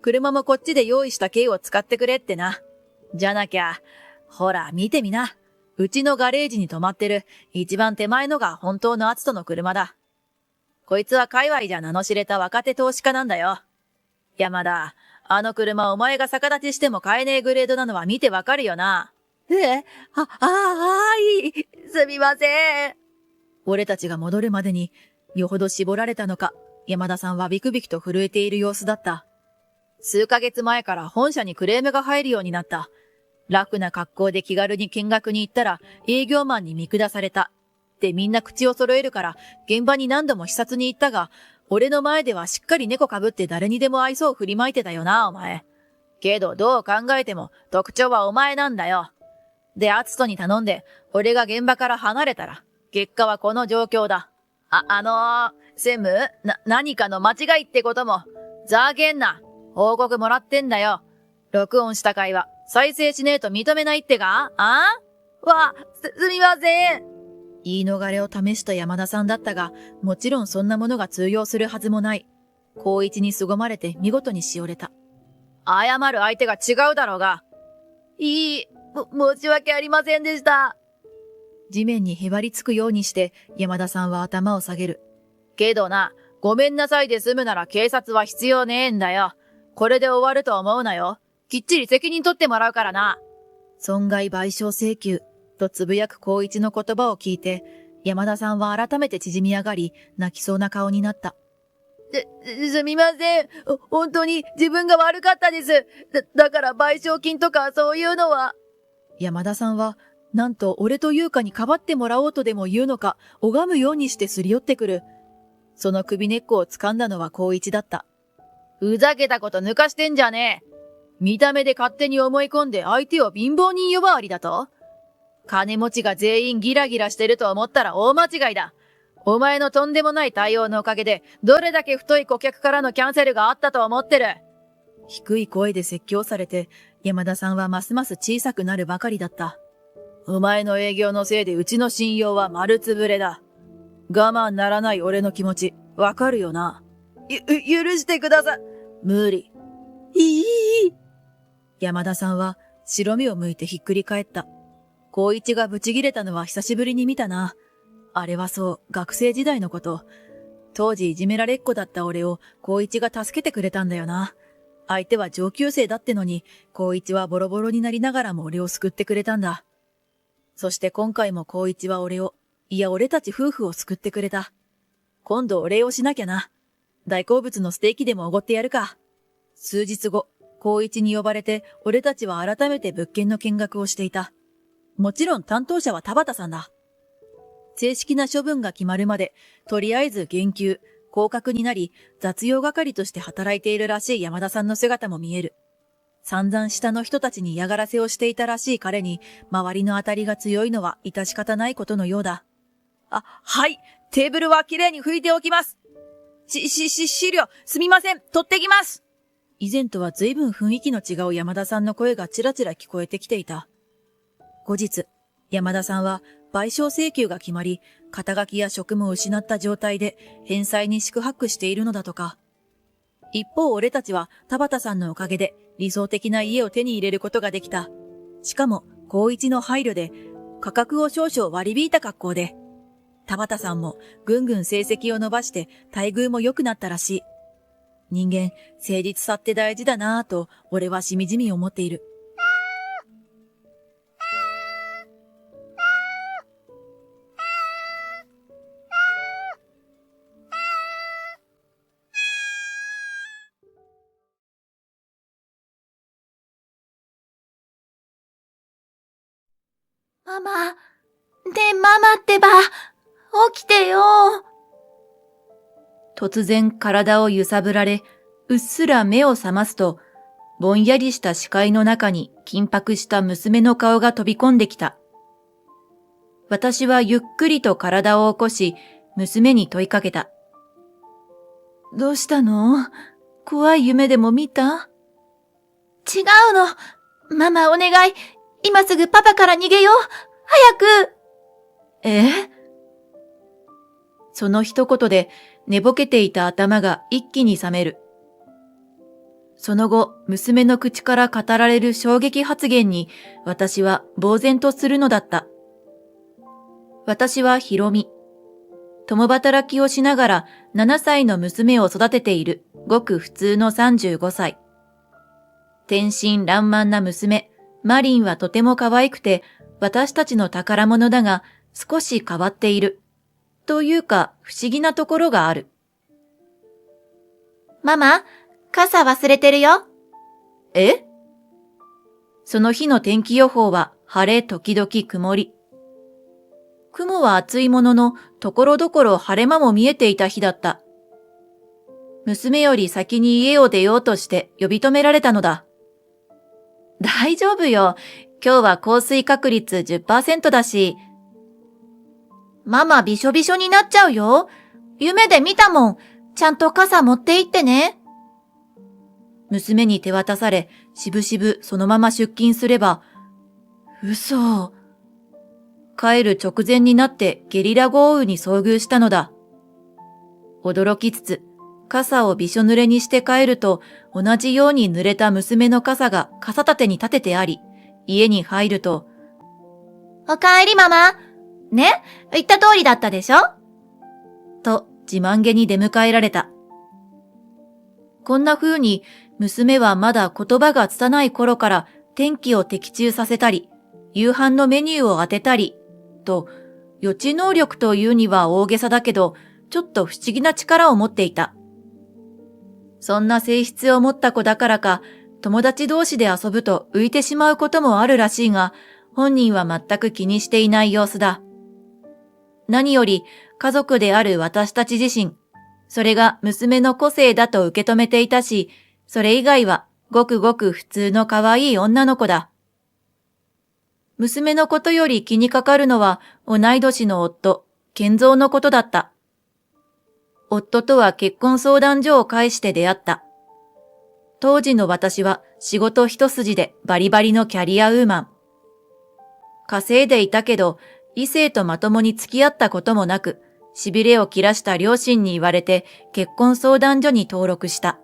車もこっちで用意した軽を使ってくれってな。じゃなきゃ、ほら見てみな。うちのガレージに止まってる一番手前のが本当のアツトの車だ。こいつは界隈じゃ名の知れた若手投資家なんだよ。山田、あの車お前が逆立ちしても買えねえグレードなのは見てわかるよな。はい、すみません。俺たちが戻るまでに、よほど絞られたのか、山田さんはビクビクと震えている様子だった。数ヶ月前から本社にクレームが入るようになった。ラフな格好で気軽に見学に行ったら営業マンに見下された。ってみんな口を揃えるから現場に何度も視察に行ったが、俺の前ではしっかり猫被って誰にでも愛想を振りまいてたよな、お前。けどどう考えても特徴はお前なんだよ。で、アツトに頼んで俺が現場から離れたら結果はこの状況だ。専務、何かの間違いってことも、ざーげんな。報告もらってんだよ。録音した会話、再生しねえと認めないってか？すみません。言い逃れを試した山田さんだったが、もちろんそんなものが通用するはずもない。光一に凄まれて見事にしおれた。謝る相手が違うだろうが。申し訳ありませんでした。地面にへばりつくようにして山田さんは頭を下げる。けどな、ごめんなさいで済むなら警察は必要ねえんだよ。これで終わると思うなよ。きっちり責任取ってもらうからな。損害賠償請求とつぶやく光一の言葉を聞いて、山田さんは改めて縮み上がり、泣きそうな顔になった。すみません。本当に自分が悪かったです。だから賠償金とかそういうのは。山田さんは、なんと俺と優香にかばってもらおうとでも言うのか、拝むようにしてすり寄ってくる。その首根っこを掴んだのは光一だった。ふざけたこと抜かしてんじゃねえ。見た目で勝手に思い込んで相手を貧乏人呼ばわりだと？金持ちが全員ギラギラしてると思ったら大間違いだ。お前のとんでもない対応のおかげで、どれだけ太い顧客からのキャンセルがあったと思ってる。低い声で説教されて、山田さんはますます小さくなるばかりだった。お前の営業のせいでうちの信用は丸つぶれだ。我慢ならない俺の気持ち、わかるよな。許してください。無理。山田さんは白目を向いてひっくり返った。光一がブチギレたのは久しぶりに見たな。あれはそう、学生時代のこと。当時いじめられっ子だった俺を光一が助けてくれたんだよな。相手は上級生だってのに、光一はボロボロになりながらも俺を救ってくれたんだ。そして今回も光一は俺を、いや俺たち夫婦を救ってくれた。今度お礼をしなきゃな。大好物のステーキでもおごってやるか。数日後、光一に呼ばれて俺たちは改めて物件の見学をしていた。もちろん担当者は田畑さんだ。正式な処分が決まるまで、とりあえず減給、降格になり雑用係として働いているらしい山田さんの姿も見える。散々下の人たちに嫌がらせをしていたらしい彼に周りの当たりが強いのは致し方ないことのようだ。はい、テーブルはきれいに拭いておきます。資料、すみません、取ってきます。以前とは随分雰囲気の違う山田さんの声がちらちら聞こえてきていた。後日、山田さんは賠償請求が決まり、肩書きや職務を失った状態で返済に四苦八苦しているのだとか。一方俺たちは田畑さんのおかげで理想的な家を手に入れることができた。しかも高一の配慮で価格を少々割り引いた格好で、田畑さんもぐんぐん成績を伸ばして待遇も良くなったらしい。人間、誠実さって大事だなぁと俺はしみじみ思っている。ママってば、起きてよ。突然体を揺さぶられ、うっすら目を覚ますと、ぼんやりした視界の中に緊迫した娘の顔が飛び込んできた。私はゆっくりと体を起こし、娘に問いかけた。どうしたの？怖い夢でも見た？違うの。ママお願い。今すぐパパから逃げよう。早く。その一言で寝ぼけていた頭が一気に覚める。その後、娘の口から語られる衝撃発言に私は呆然とするのだった。私はひろみ。共働きをしながら7歳の娘を育てているごく普通の35歳。天真爛漫な娘、マリンはとても可愛くて私たちの宝物だが少し変わっている。というか不思議なところがある。ママ、傘忘れてるよ。その日の天気予報は晴れ時々曇り。雲は厚いものの、ところどころ晴れ間も見えていた日だった。娘より先に家を出ようとして呼び止められたのだ。大丈夫よ。今日は降水確率 10% だし。ママびしょびしょになっちゃうよ。夢で見たもん。ちゃんと傘持って行ってね。娘に手渡され、しぶしぶそのまま出勤すれば、嘘。帰る直前になってゲリラ豪雨に遭遇したのだ。驚きつつ、傘をびしょ濡れにして帰ると、同じように濡れた娘の傘が傘立てに立ててあり、家に入ると、おかえりママ。ね、言った通りだったでしょ？と自慢げに出迎えられた。こんな風に娘はまだ言葉が拙い頃から天気を的中させたり、夕飯のメニューを当てたり、と予知能力というには大げさだけど、ちょっと不思議な力を持っていた。そんな性質を持った子だからか、友達同士で遊ぶと浮いてしまうこともあるらしいが、本人は全く気にしていない様子だ。何より家族である私たち自身、それが娘の個性だと受け止めていたし、それ以外はごくごく普通の可愛い女の子だ。娘のことより気にかかるのは同い年の夫、健三のことだった。夫とは結婚相談所を介して出会った。当時の私は仕事一筋でバリバリのキャリアウーマン。稼いでいたけど、異性とまともに付き合ったこともなく、痺れを切らした両親に言われて結婚相談所に登録した。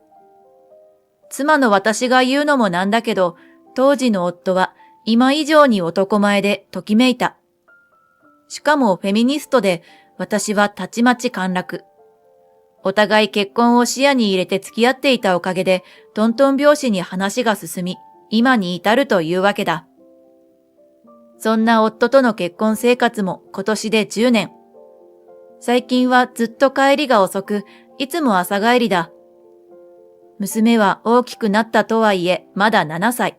妻の私が言うのもなんだけど、当時の夫は今以上に男前でときめいた。しかもフェミニストで、私はたちまち陥落。お互い結婚を視野に入れて付き合っていたおかげで、トントン拍子に話が進み、今に至るというわけだ。そんな夫との結婚生活も今年で10年。最近はずっと帰りが遅く、いつも朝帰りだ。娘は大きくなったとはいえ、まだ7歳。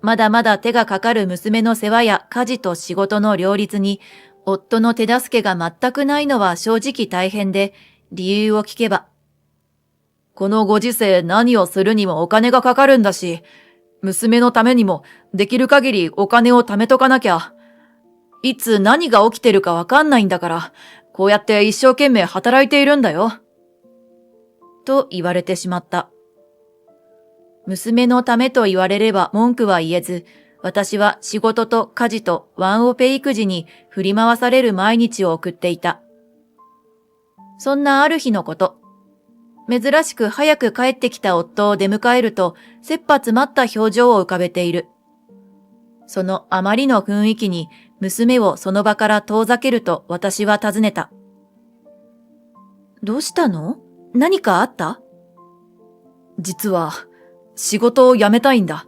まだまだ手がかかる娘の世話や家事と仕事の両立に、夫の手助けが全くないのは正直大変で、理由を聞けば、このご時世何をするにもお金がかかるんだし、娘のためにもできる限りお金を貯めとかなきゃ。いつ何が起きてるかわかんないんだから、こうやって一生懸命働いているんだよ。と言われてしまった。娘のためと言われれば文句は言えず、私は仕事と家事とワンオペ育児に振り回される毎日を送っていた。そんなある日のこと、珍しく早く帰ってきた夫を出迎えると、切羽詰まった表情を浮かべている。そのあまりの雰囲気に娘をその場から遠ざけると私は尋ねた。どうしたの？何かあった？実は、仕事を辞めたいんだ。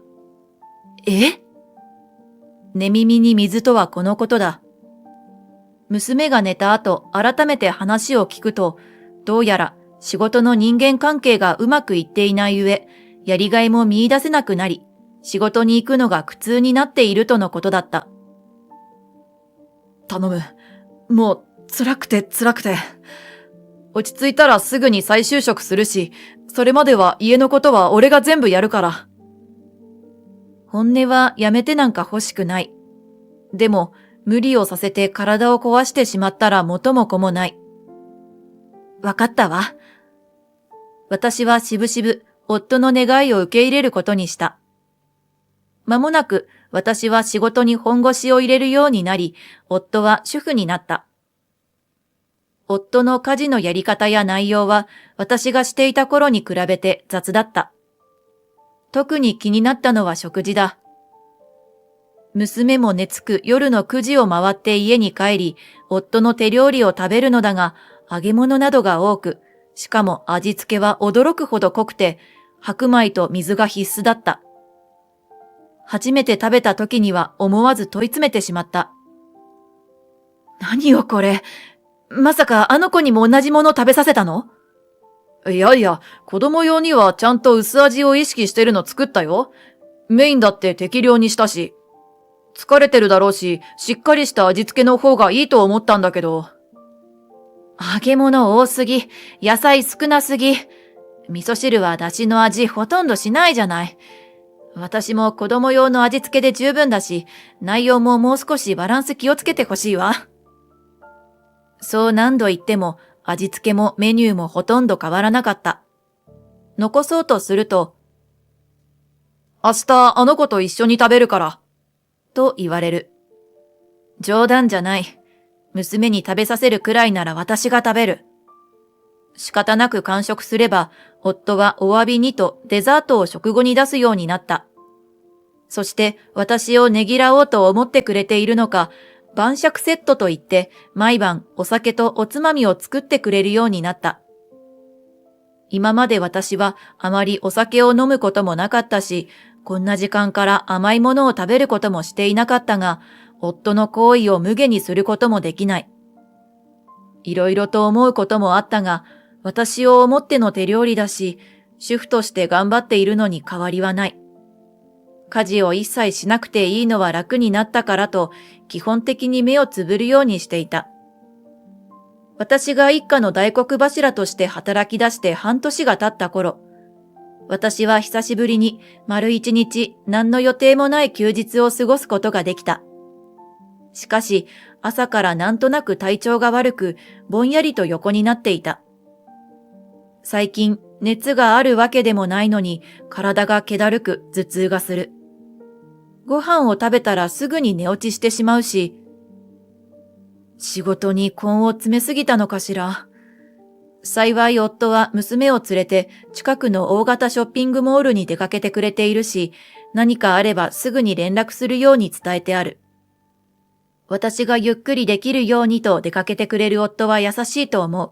え？寝耳に水とはこのことだ。娘が寝た後、改めて話を聞くと、どうやら仕事の人間関係がうまくいっていないゆえ、やりがいも見出せなくなり、仕事に行くのが苦痛になっているとのことだった。頼む。もう辛くて。落ち着いたらすぐに再就職するし、それまでは家のことは俺が全部やるから。本音はやめてなんか欲しくない。でも、無理をさせて体を壊してしまったら元も子もない。わかったわ。私はしぶしぶ夫の願いを受け入れることにした。間もなく私は仕事に本腰を入れるようになり、夫は主婦になった。夫の家事のやり方や内容は私がしていた頃に比べて雑だった。特に気になったのは食事だ。娘も寝つく夜の9時を回って家に帰り、夫の手料理を食べるのだが、揚げ物などが多く、しかも味付けは驚くほど濃くて、白米と水が必須だった。初めて食べた時には思わず問い詰めてしまった。何よこれ。まさかあの子にも同じもの食べさせたの？いやいや、子供用にはちゃんと薄味を意識してるの作ったよ。メインだって適量にしたし。疲れてるだろうし、しっかりした味付けの方がいいと思ったんだけど。揚げ物多すぎ、野菜少なすぎ。味噌汁は出汁の味ほとんどしないじゃない。私も子供用の味付けで十分だし、内容ももう少しバランス気をつけてほしいわ。そう何度言っても味付けもメニューもほとんど変わらなかった。残そうとすると、明日あの子と一緒に食べるから。と言われる。冗談じゃない。娘に食べさせるくらいなら私が食べる。仕方なく完食すれば、夫はお詫びにとデザートを食後に出すようになった。そして私をねぎらおうと思ってくれているのか、晩酌セットと言って毎晩お酒とおつまみを作ってくれるようになった。今まで私はあまりお酒を飲むこともなかったし、こんな時間から甘いものを食べることもしていなかったが、夫の行為を無下にすることもできない。いろいろと思うこともあったが、私を思っての手料理だし、主婦として頑張っているのに変わりはない。家事を一切しなくていいのは楽になったからと、基本的に目をつぶるようにしていた。私が一家の大黒柱として働き出して半年が経った頃、私は久しぶりに丸一日何の予定もない休日を過ごすことができた。しかし、朝からなんとなく体調が悪く、ぼんやりと横になっていた。最近、熱があるわけでもないのに、体が気だるく頭痛がする。ご飯を食べたらすぐに寝落ちしてしまうし、仕事に根を詰めすぎたのかしら。幸い夫は娘を連れて近くの大型ショッピングモールに出かけてくれているし、何かあればすぐに連絡するように伝えてある。私がゆっくりできるようにと出かけてくれる夫は優しいと思う。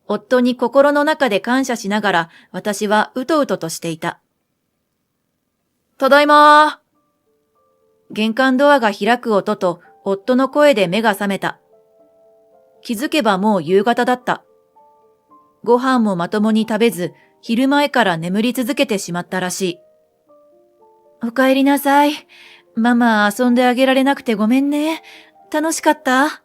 夫に心の中で感謝しながら私はうとうととしていた。ただいまー。玄関ドアが開く音と夫の声で目が覚めた。気づけばもう夕方だった。ご飯もまともに食べず、昼前から眠り続けてしまったらしい。おかえりなさい。ママ遊んであげられなくてごめんね。楽しかった？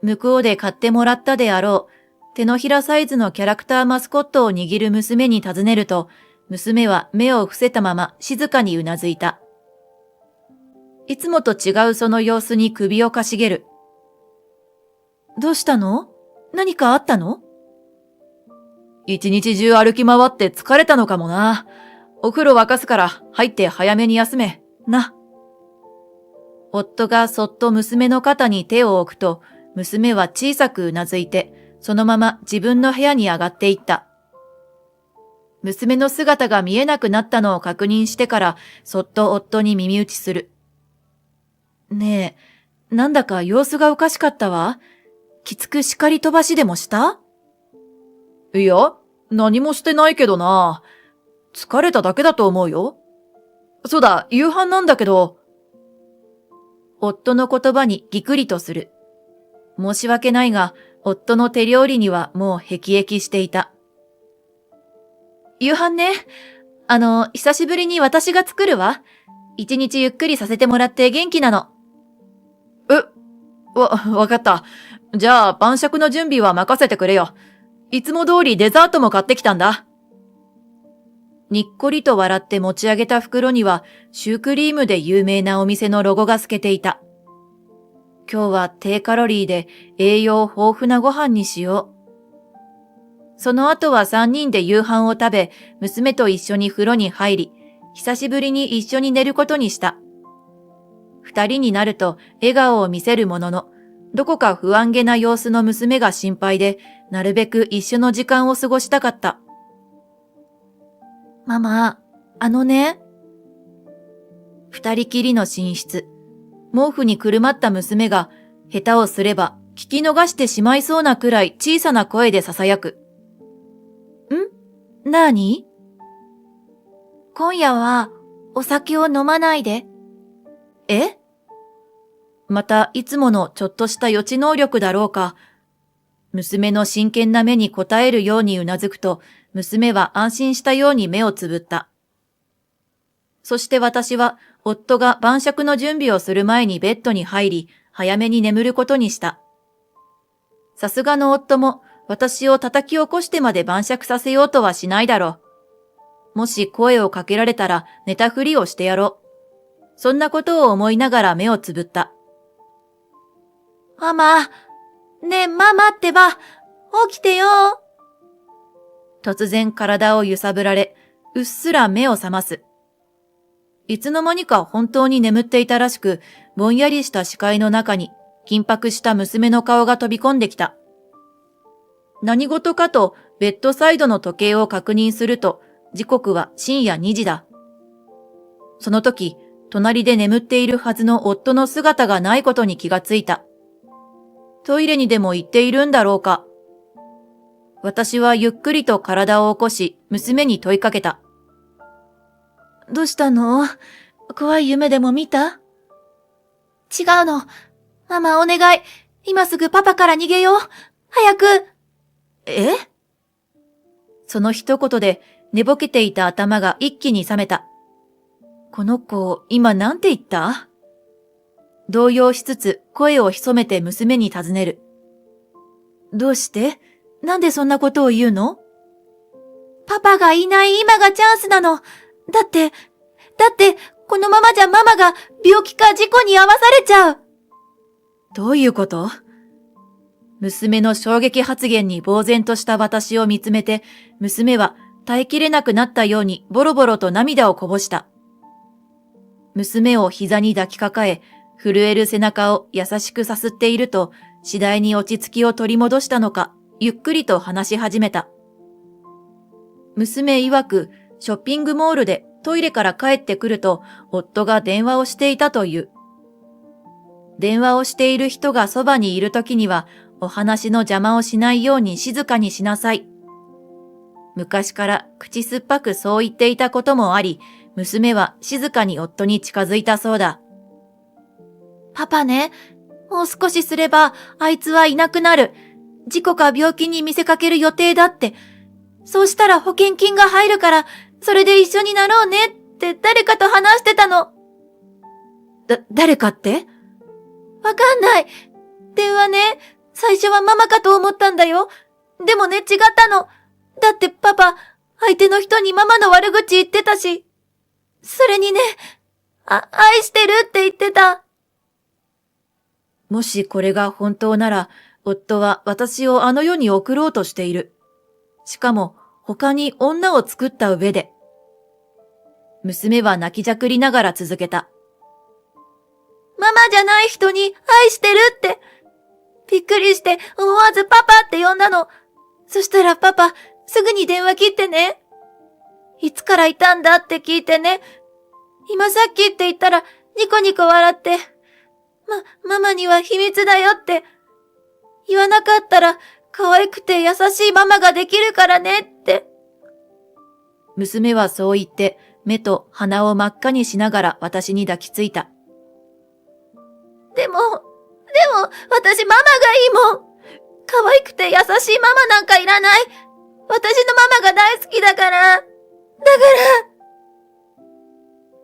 向こうで買ってもらったであろう、手のひらサイズのキャラクターマスコットを握る娘に尋ねると、娘は目を伏せたまま静かにうなずいた。いつもと違うその様子に首をかしげる。どうしたの？何かあったの？一日中歩き回って疲れたのかもな。お風呂沸かすから入って早めに休め。な。夫がそっと娘の肩に手を置くと、娘は小さくうなずいて、そのまま自分の部屋に上がっていった。娘の姿が見えなくなったのを確認してから、そっと夫に耳打ちする。ねえ、なんだか様子がおかしかったわ。きつく叱り飛ばしでもした？いや、何もしてないけどな。疲れただけだと思うよ。そうだ、夕飯なんだけど。夫の言葉にぎくりとする。申し訳ないが、夫の手料理にはもう辟易していた。夕飯ね。久しぶりに私が作るわ。一日ゆっくりさせてもらって元気なの。わかった。じゃあ晩酌の準備は任せてくれよ。いつも通りデザートも買ってきたんだ。にっこりと笑って持ち上げた袋にはシュークリームで有名なお店のロゴが透けていた。今日は低カロリーで栄養豊富なご飯にしよう。その後は3人で夕飯を食べ、娘と一緒に風呂に入り、久しぶりに一緒に寝ることにした。2人になると笑顔を見せるものの、どこか不安げな様子の娘が心配で、なるべく一緒の時間を過ごしたかった。ママ、ね。2人きりの寝室。毛布にくるまった娘が、下手をすれば聞き逃してしまいそうなくらい小さな声で囁く。なに？今夜はお酒を飲まないで。え？またいつものちょっとした予知能力だろうか。娘の真剣な目に応えるようにうなずくと、娘は安心したように目をつぶった。そして私は、夫が晩酌の準備をする前にベッドに入り、早めに眠ることにした。さすがの夫も、私を叩き起こしてまで晩酌させようとはしないだろう。もし声をかけられたら寝たふりをしてやろう。そんなことを思いながら目をつぶった。ママ、ねえママってば、起きてよ。突然体を揺さぶられ、うっすら目を覚ます。いつの間にか本当に眠っていたらしく、ぼんやりした視界の中に緊迫した娘の顔が飛び込んできた。何事かとベッドサイドの時計を確認すると、時刻は深夜2時だ。その時、隣で眠っているはずの夫の姿がないことに気がついた。トイレにでも行っているんだろうか。私はゆっくりと体を起こし、娘に問いかけた。どうしたの？怖い夢でも見た？違うの。ママお願い。今すぐパパから逃げよう。早く。え？その一言で寝ぼけていた頭が一気に覚めた。この子、今なんて言った？動揺しつつ声を潜めて娘に尋ねる。どうして？なんでそんなことを言うの？パパがいない今がチャンスなの。だって、このままじゃママが病気か事故に遭わされちゃう。どういうこと？娘の衝撃発言に呆然とした私を見つめて、娘は耐えきれなくなったようにボロボロと涙をこぼした。娘を膝に抱きかかえ、震える背中を優しくさすっていると、次第に落ち着きを取り戻したのか、ゆっくりと話し始めた。娘曰く、ショッピングモールでトイレから帰ってくると、夫が電話をしていたという。電話をしている人がそばにいるときには、お話の邪魔をしないように静かにしなさい。昔から口酸っぱくそう言っていたこともあり、娘は静かに夫に近づいたそうだ。パパね、もう少しすればあいつはいなくなる。事故か病気に見せかける予定だって。そうしたら保険金が入るから、それで一緒になろうねって誰かと話してたの。誰かって？わかんない。電話ね、最初はママかと思ったんだよ。でもね、違ったの。だってパパ、相手の人にママの悪口言ってたし。それにね、愛してるって言ってた。もしこれが本当なら、夫は私をあの世に送ろうとしている。しかも他に女を作った上で。娘は泣きじゃくりながら続けた。ママじゃない人に愛してるって。びっくりして思わずパパって呼んだの。そしたらパパ、すぐに電話切ってね。いつからいたんだって聞いてね。今さっきって言ったらニコニコ笑って。ママには秘密だよって。言わなかったら可愛くて優しいママができるからねって。娘はそう言って目と鼻を真っ赤にしながら私に抱きついた。でも、私ママがいいもん。可愛くて優しいママなんかいらない。私のママが大好きだから。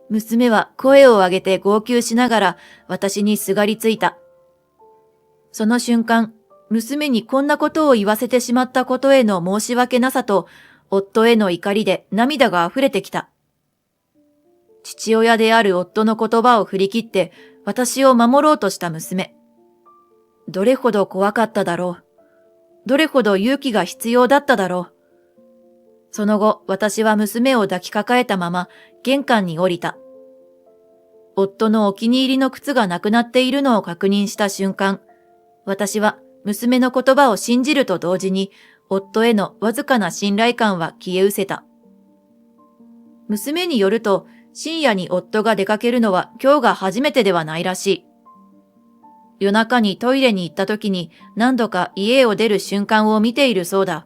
娘は声を上げて号泣しながら私にすがりついた。その瞬間、娘にこんなことを言わせてしまったことへの申し訳なさと、夫への怒りで涙が溢れてきた。父親である夫の言葉を振り切って私を守ろうとした娘。どれほど怖かっただろう。どれほど勇気が必要だっただろう。その後、私は娘を抱きかかえたまま玄関に降りた。夫のお気に入りの靴がなくなっているのを確認した瞬間、私は娘の言葉を信じると同時に、夫へのわずかな信頼感は消え失せた。娘によると、深夜に夫が出かけるのは今日が初めてではないらしい。夜中にトイレに行った時に何度か家を出る瞬間を見ているそうだ。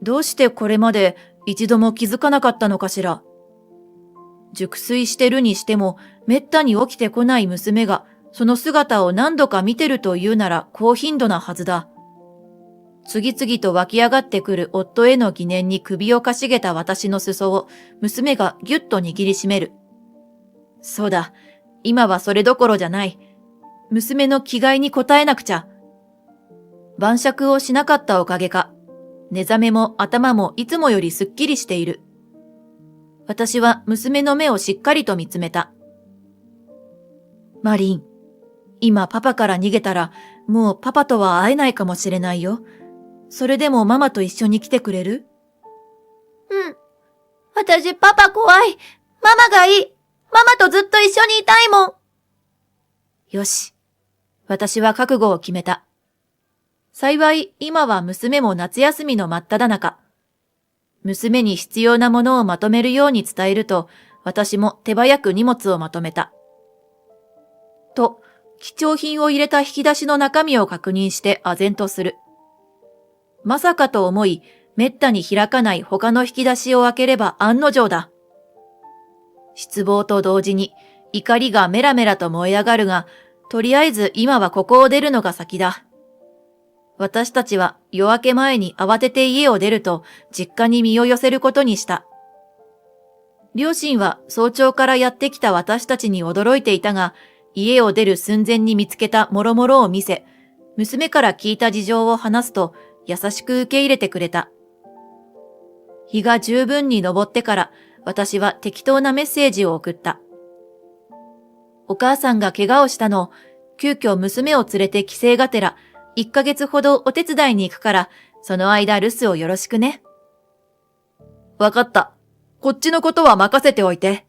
どうしてこれまで一度も気づかなかったのかしら。熟睡してるにしてもめったに起きてこない娘がその姿を何度か見てるというなら高頻度なはずだ。次々と湧き上がってくる夫への疑念に首をかしげた私の裾を娘がぎゅっと握りしめる。そうだ、今はそれどころじゃない。娘の気概に応えなくちゃ。晩酌をしなかったおかげか、寝覚めも頭もいつもよりすっきりしている。私は娘の目をしっかりと見つめた。マリン、今パパから逃げたらもうパパとは会えないかもしれないよ。それでもママと一緒に来てくれる？うん。私パパ怖い。ママがいい。ママとずっと一緒にいたいもん。よし。私は覚悟を決めた。幸い今は娘も夏休みの真っ只中。娘に必要なものをまとめるように伝えると、私も手早く荷物をまとめた。と、貴重品を入れた引き出しの中身を確認して唖然とする。まさかと思い、めったに開かない他の引き出しを開ければ案の定だ。失望と同時に怒りがメラメラと燃え上がるが、とりあえず今はここを出るのが先だ。私たちは夜明け前に慌てて家を出ると実家に身を寄せることにした。両親は早朝からやってきた私たちに驚いていたが、家を出る寸前に見つけた諸々を見せ、娘から聞いた事情を話すと優しく受け入れてくれた。日が十分に昇ってから私は適当なメッセージを送った。お母さんが怪我をしたの、急遽娘を連れて帰省がてら、1ヶ月ほどお手伝いに行くから、その間留守をよろしくね。わかった。こっちのことは任せておいて。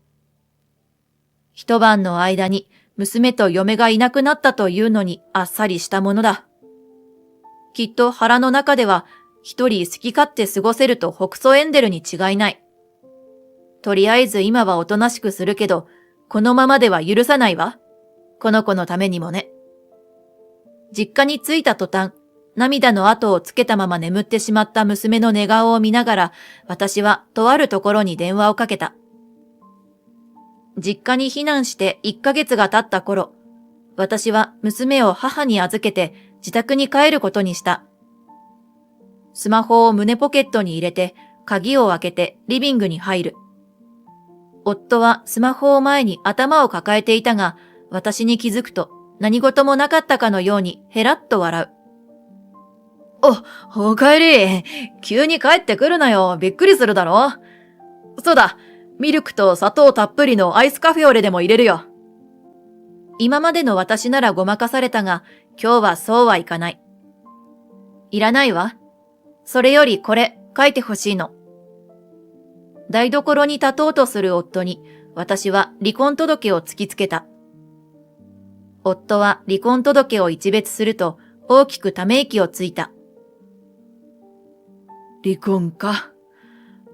一晩の間に娘と嫁がいなくなったというのにあっさりしたものだ。きっと腹の中では一人好き勝手過ごせるとほくそえんでるに違いない。とりあえず今はおとなしくするけど、このままでは許さないわ。この子のためにもね。実家に着いた途端、涙の跡をつけたまま眠ってしまった娘の寝顔を見ながら、私はとあるところに電話をかけた。実家に避難して1ヶ月が経った頃、私は娘を母に預けて自宅に帰ることにした。スマホを胸ポケットに入れて、鍵を開けてリビングに入る。夫はスマホを前に頭を抱えていたが、私に気づくと何事もなかったかのようにヘラッと笑う。おかえり。急に帰ってくるなよ。びっくりするだろ。そうだ、ミルクと砂糖たっぷりのアイスカフェオレでも入れるよ。今までの私ならごまかされたが、今日はそうはいかない。いらないわ。それよりこれ、書いてほしいの。台所に立とうとする夫に、私は離婚届を突きつけた。夫は離婚届を一別すると、大きくため息をついた。離婚か。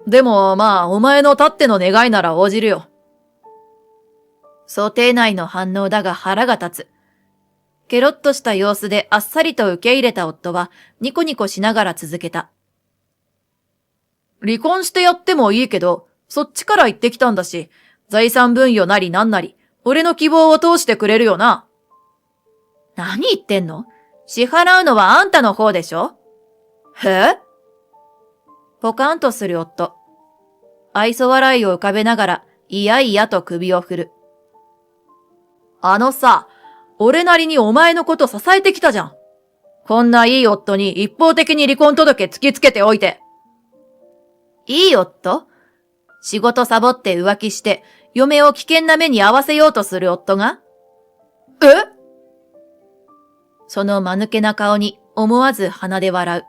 でもまあ、お前のたっての願いなら応じるよ。想定内の反応だが腹が立つ。ケロッとした様子であっさりと受け入れた夫はニコニコしながら続けた。離婚してやってもいいけど、そっちから言ってきたんだし、財産分与なりなんなり、俺の希望を通してくれるよな。何言ってんの？支払うのはあんたの方でしょ？へ？ポカンとする夫。愛想笑いを浮かべながら、いやいやと首を振る。さ、俺なりにお前のこと支えてきたじゃん。こんないい夫に一方的に離婚届突きつけておいて。いい夫？仕事サボって浮気して、嫁を危険な目に遭わせようとする夫が？え？その間抜けな顔に思わず鼻で笑う。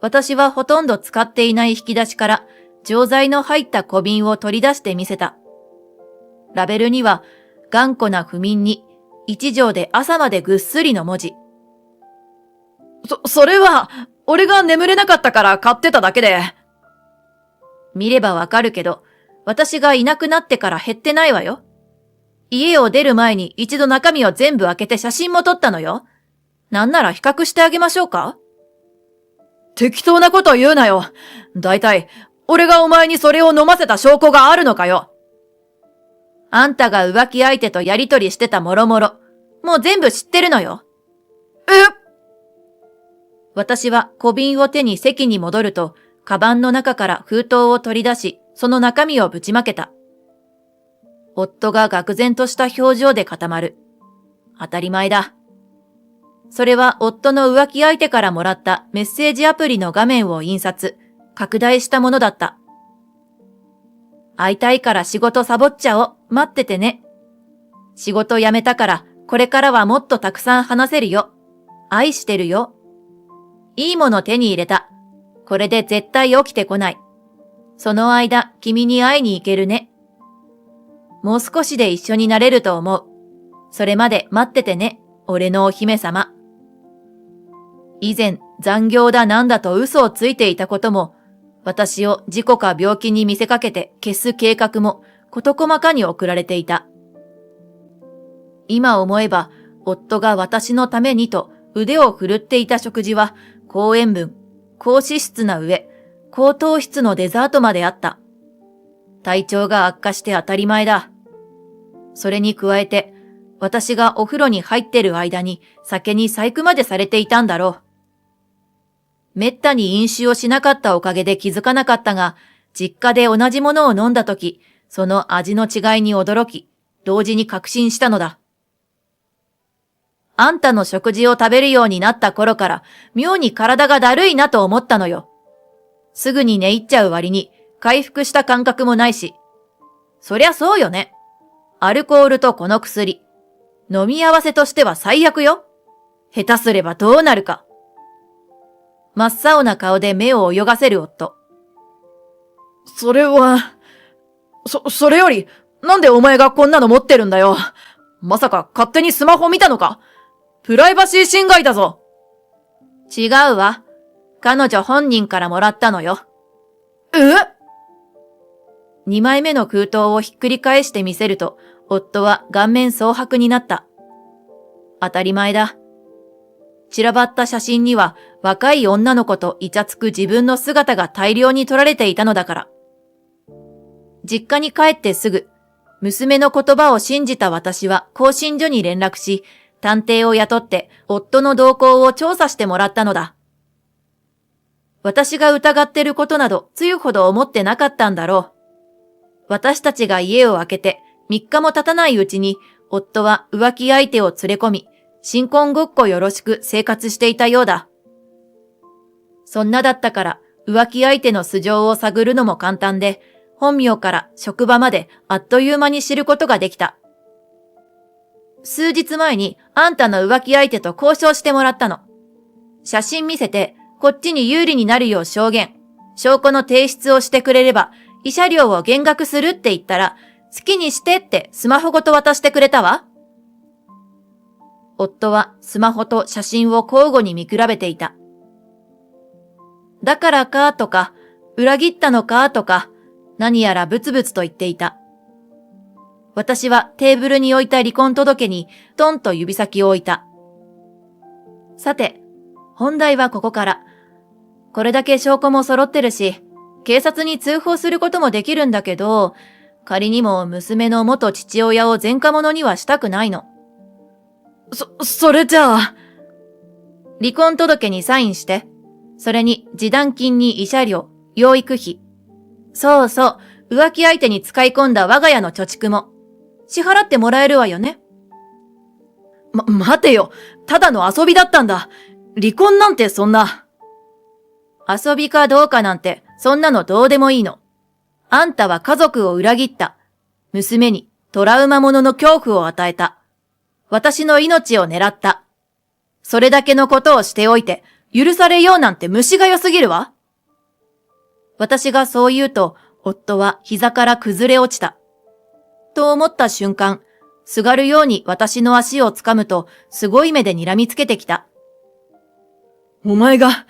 私はほとんど使っていない引き出しから錠剤の入った小瓶を取り出してみせた。ラベルには頑固な不眠に一錠で朝までぐっすりの文字。それは俺が眠れなかったから買ってただけで。見ればわかるけど、私がいなくなってから減ってないわよ。家を出る前に一度中身を全部開けて写真も撮ったのよ。なんなら比較してあげましょうか？適当なこと言うなよ。だいたい、俺がお前にそれを飲ませた証拠があるのかよ。あんたが浮気相手とやりとりしてたもろもろ、もう全部知ってるのよ。私は小瓶を手に席に戻ると、カバンの中から封筒を取り出し、その中身をぶちまけた。夫が愕然とした表情で固まる。当たり前だ。それは夫の浮気相手からもらったメッセージアプリの画面を印刷、拡大したものだった。会いたいから仕事サボっちゃお、待っててね。仕事辞めたからこれからはもっとたくさん話せるよ。愛してるよ。いいもの手に入れた。これで絶対起きてこない。その間君に会いに行けるね。もう少しで一緒になれると思う。それまで待っててね、俺のお姫様。以前残業だなんだと嘘をついていたことも、私を事故か病気に見せかけて消す計画も事細かに送られていた。今思えば、夫が私のためにと腕を振るっていた食事は、高塩分、高脂質な上、高糖質のデザートまであった。体調が悪化して当たり前だ。それに加えて、私がお風呂に入ってる間に酒に細工までされていたんだろう。めったに飲酒をしなかったおかげで気づかなかったが、実家で同じものを飲んだとき、その味の違いに驚き、同時に確信したのだ。あんたの食事を食べるようになった頃から、妙に体がだるいなと思ったのよ。すぐに寝入っちゃう割に、回復した感覚もないし。そりゃそうよね。アルコールとこの薬。飲み合わせとしては最悪よ。下手すればどうなるか。真っ青な顔で目を泳がせる夫。それより、なんでお前がこんなの持ってるんだよ。まさか勝手にスマホ見たのか？プライバシー侵害だぞ。違うわ。彼女本人からもらったのよ。2枚目の封筒をひっくり返してみせると、夫は顔面蒼白になった。当たり前だ。散らばった写真には若い女の子とイチャつく自分の姿が大量に撮られていたのだから。実家に帰ってすぐ、娘の言葉を信じた私は更新所に連絡し、探偵を雇って夫の動向を調査してもらったのだ。私が疑ってることなどつゆほど思ってなかったんだろう。私たちが家を空けて3日も経たないうちに夫は浮気相手を連れ込み、新婚ごっこよろしく生活していたようだ。そんなだったから浮気相手の素性を探るのも簡単で、本名から職場まであっという間に知ることができた。数日前にあんたの浮気相手と交渉してもらったの。写真見せてこっちに有利になるよう証拠の提出をしてくれれば慰謝料を減額するって言ったら好きにしてってスマホごと渡してくれたわ。夫はスマホと写真を交互に見比べていた。だからかとか、裏切ったのかとか、何やらブツブツと言っていた。私はテーブルに置いた離婚届にトンと指先を置いた。さて、本題はここから。これだけ証拠も揃ってるし、警察に通報することもできるんだけど、仮にも娘の元父親を前科者にはしたくないの。それじゃあ。離婚届にサインして。それに示談金に慰謝料、養育費。そうそう、浮気相手に使い込んだ我が家の貯蓄も。支払ってもらえるわよね。待てよ。ただの遊びだったんだ。離婚なんてそんな。遊びかどうかなんて、そんなのどうでもいいの。あんたは家族を裏切った。娘にトラウマものの恐怖を与えた。私の命を狙った。それだけのことをしておいて、許されようなんて虫が良すぎるわ。私がそう言うと、夫は膝から崩れ落ちた。と思った瞬間、すがるように私の足をつかむと、すごい目で睨みつけてきた。お前が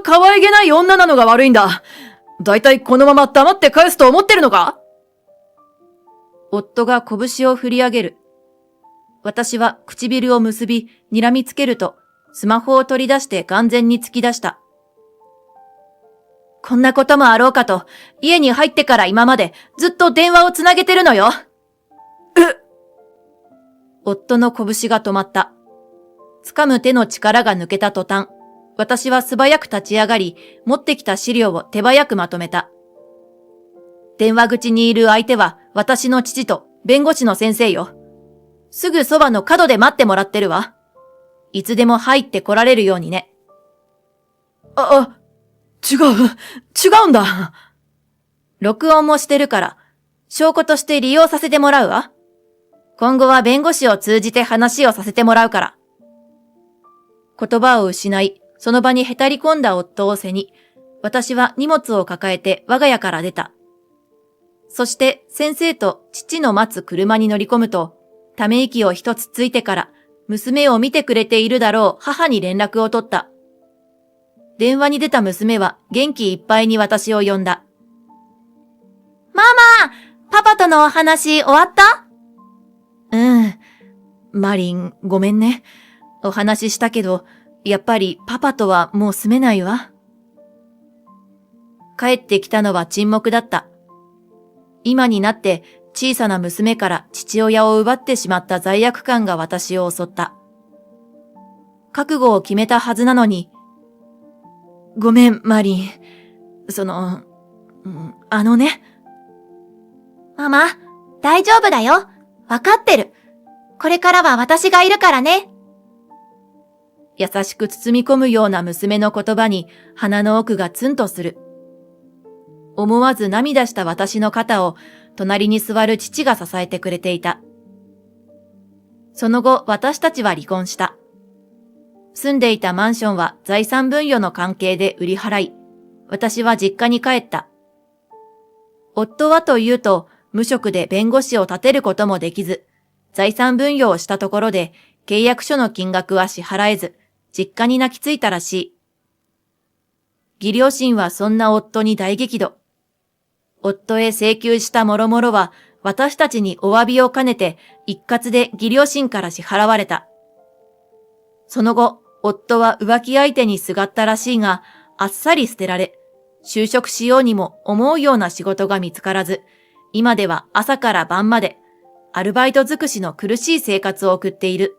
可愛げない女なのが悪いんだ。だいたいこのまま黙って返すと思ってるのか？夫が拳を振り上げる。私は唇を結び、睨みつけると、スマホを取り出して眼前に突き出した。こんなこともあろうかと、家に入ってから今までずっと電話をつなげてるのよ。夫の拳が止まった。掴む手の力が抜けた途端、私は素早く立ち上がり、持ってきた資料を手早くまとめた。電話口にいる相手は私の父と弁護士の先生よ。すぐそばの角で待ってもらってるわ。いつでも入って来られるようにね。違うんだ。録音もしてるから、証拠として利用させてもらうわ。今後は弁護士を通じて話をさせてもらうから。言葉を失い、その場にへたり込んだ夫を背に、私は荷物を抱えて我が家から出た。そして先生と父の待つ車に乗り込むと、ため息を一つついてから、娘を見てくれているだろう母に連絡を取った。電話に出た娘は元気いっぱいに私を呼んだ。ママ、パパとのお話終わった？マリン、ごめんね。お話ししたけど、やっぱりパパとはもう住めないわ。帰ってきたのは沈黙だった。今になって小さな娘から父親を奪ってしまった罪悪感が私を襲った。覚悟を決めたはずなのに、ごめん、マリン。ママ、大丈夫だよ。わかってる。これからは私がいるからね。優しく包み込むような娘の言葉に鼻の奥がツンとする。思わず涙した私の肩を隣に座る父が支えてくれていた。その後、私たちは離婚した。住んでいたマンションは財産分与の関係で売り払い、私は実家に帰った。夫はというと、無職で弁護士を立てることもできず、財産分与をしたところで契約書の金額は支払えず、実家に泣きついたらしい。義両親はそんな夫に大激怒。夫へ請求した諸々は私たちにお詫びを兼ねて一括で義両親から支払われた。その後、夫は浮気相手にすがったらしいが、あっさり捨てられ、就職しようにも思うような仕事が見つからず、今では朝から晩までアルバイト尽くしの苦しい生活を送っている、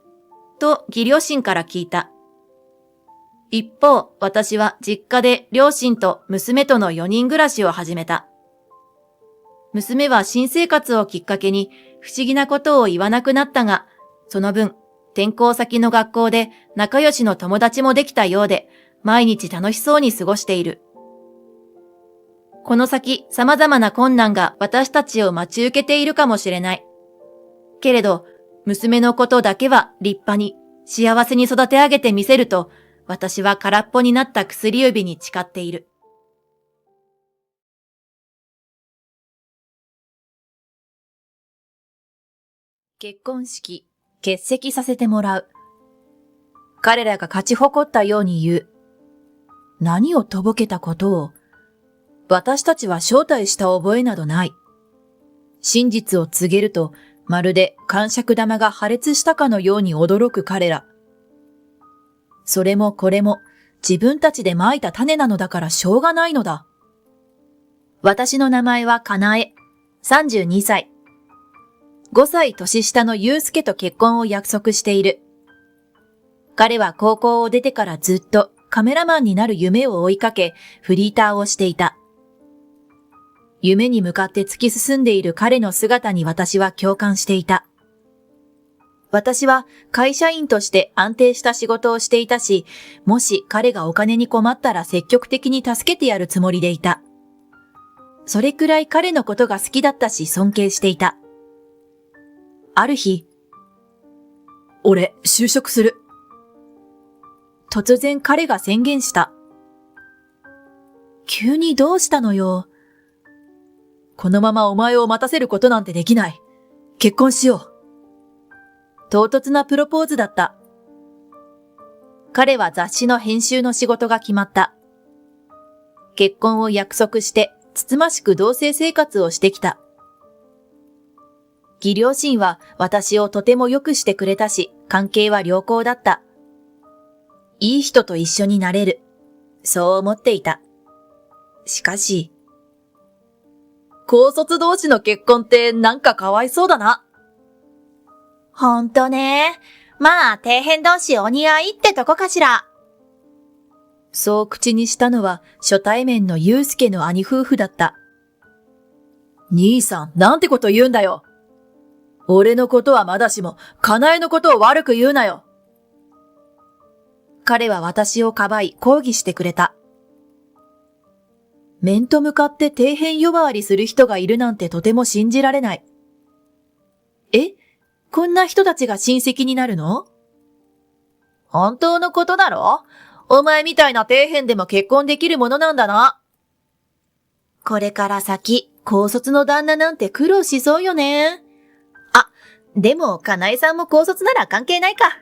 と義両親から聞いた。一方、私は実家で両親と娘との4人暮らしを始めた。娘は新生活をきっかけに不思議なことを言わなくなったが、その分、転校先の学校で仲良しの友達もできたようで、毎日楽しそうに過ごしている。この先、様々な困難が私たちを待ち受けているかもしれない。けれど、娘のことだけは立派に、幸せに育て上げてみせると、私は空っぽになった薬指に誓っている。結婚式、欠席させてもらう。彼らが勝ち誇ったように言う。何をとぼけたことを。私たちは招待した覚えなどない。真実を告げると、まるで癇癪玉が破裂したかのように驚く彼ら。それもこれも自分たちで蒔いた種なのだからしょうがないのだ。私の名前はかなえ、32歳。5歳年下のゆうすけと結婚を約束している。彼は高校を出てからずっとカメラマンになる夢を追いかけ、フリーターをしていた。夢に向かって突き進んでいる彼の姿に私は共感していた。私は会社員として安定した仕事をしていたし、もし彼がお金に困ったら積極的に助けてやるつもりでいた。それくらい彼のことが好きだったし尊敬していた。ある日、俺、就職する。突然彼が宣言した。急にどうしたのよ。このままお前を待たせることなんてできない。結婚しよう。唐突なプロポーズだった。彼は雑誌の編集の仕事が決まった。結婚を約束してつつましく同棲生活をしてきた。義両親は私をとても良くしてくれたし、関係は良好だった。いい人と一緒になれる。そう思っていた。しかし、高卒同士の結婚ってなんかかわいそうだな。ほんとね。まあ、底辺同士お似合いってとこかしら。そう口にしたのは初対面のゆうすけの兄夫婦だった。兄さん、なんてこと言うんだよ。俺のことはまだしも、かなえのことを悪く言うなよ。彼は私をかばい抗議してくれた。面と向かって底辺呼ばわりする人がいるなんてとても信じられない。え？こんな人たちが親戚になるの？本当のことだろ？お前みたいな底辺でも結婚できるものなんだな。これから先、高卒の旦那なんて苦労しそうよね。あ、でも、かなえさんも高卒なら関係ないか。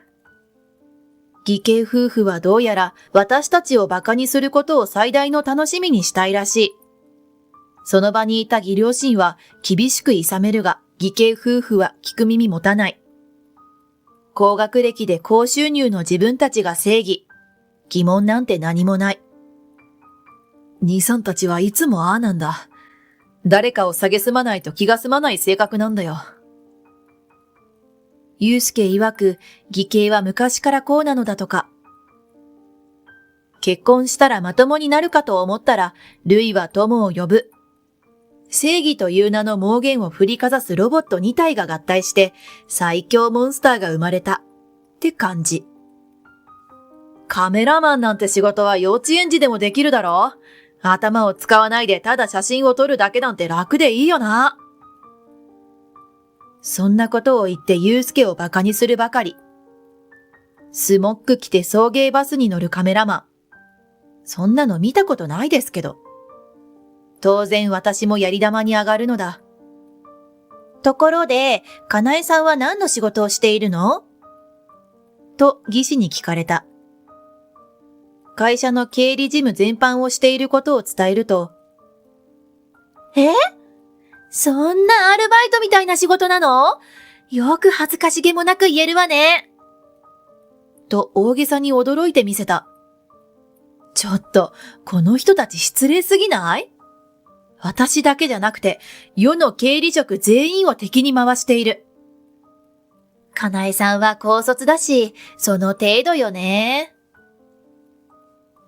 義兄夫婦はどうやら私たちを馬鹿にすることを最大の楽しみにしたいらしい。その場にいた義両親は厳しく諌めるが、義兄夫婦は聞く耳持たない。高学歴で高収入の自分たちが正義。疑問なんて何もない。兄さんたちはいつもああなんだ。誰かを蔑まないと気が済まない性格なんだよ。ゆうすけ曰く、義兄は昔からこうなのだとか。結婚したらまともになるかと思ったら、類は友を呼ぶ。正義という名の妄言を振りかざすロボット2体が合体して、最強モンスターが生まれた。って感じ。カメラマンなんて仕事は幼稚園児でもできるだろ？頭を使わないでただ写真を撮るだけなんて楽でいいよな。そんなことを言ってゆうすけを馬鹿にするばかり。スモック着て送迎バスに乗るカメラマン。そんなの見たことないですけど。当然私もやり玉に上がるのだ。ところで、かなえさんは何の仕事をしているの？と技師に聞かれた。会社の経理事務全般をしていることを伝えると、そんなアルバイトみたいな仕事なの？よく恥ずかしげもなく言えるわね。と大げさに驚いてみせた。ちょっと、この人たち失礼すぎない？私だけじゃなくて、世の経理職全員を敵に回している。かなえさんは高卒だし、その程度よね。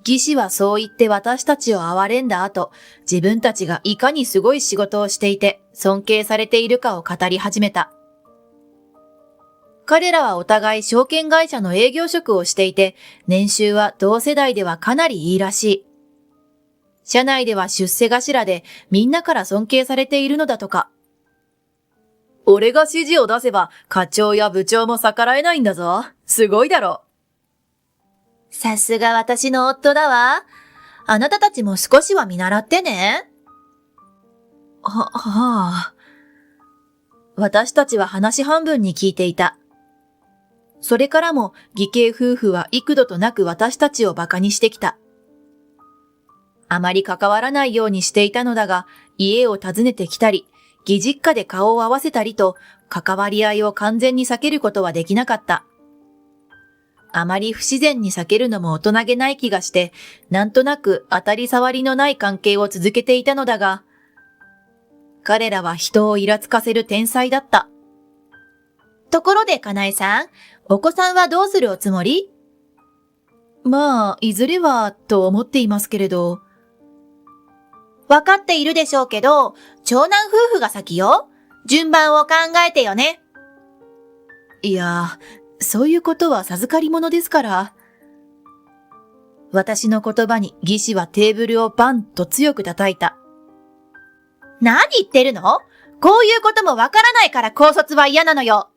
義士はそう言って私たちを憐れんだ後、自分たちがいかにすごい仕事をしていて尊敬されているかを語り始めた。彼らはお互い証券会社の営業職をしていて、年収は同世代ではかなりいいらしい。社内では出世頭でみんなから尊敬されているのだとか。俺が指示を出せば課長や部長も逆らえないんだぞ。すごいだろ。さすが私の夫だわ。あなたたちも少しは見習ってね。はあ。私たちは話半分に聞いていた。それからも義兄夫婦は幾度となく私たちを馬鹿にしてきた。あまり関わらないようにしていたのだが、家を訪ねてきたり、義実家で顔を合わせたりと、関わり合いを完全に避けることはできなかった。あまり不自然に避けるのも大人げない気がして、なんとなく当たり障りのない関係を続けていたのだが、彼らは人をイラつかせる天才だった。ところで、かなえさん、お子さんはどうするおつもり？まあ、いずれは、と思っていますけれど。わかっているでしょうけど、長男夫婦が先よ。順番を考えてよね。いや、そういうことは授かり物ですから。私の言葉に義士はテーブルをバンと強く叩いた。何言ってるの？こういうこともわからないから高卒は嫌なのよ。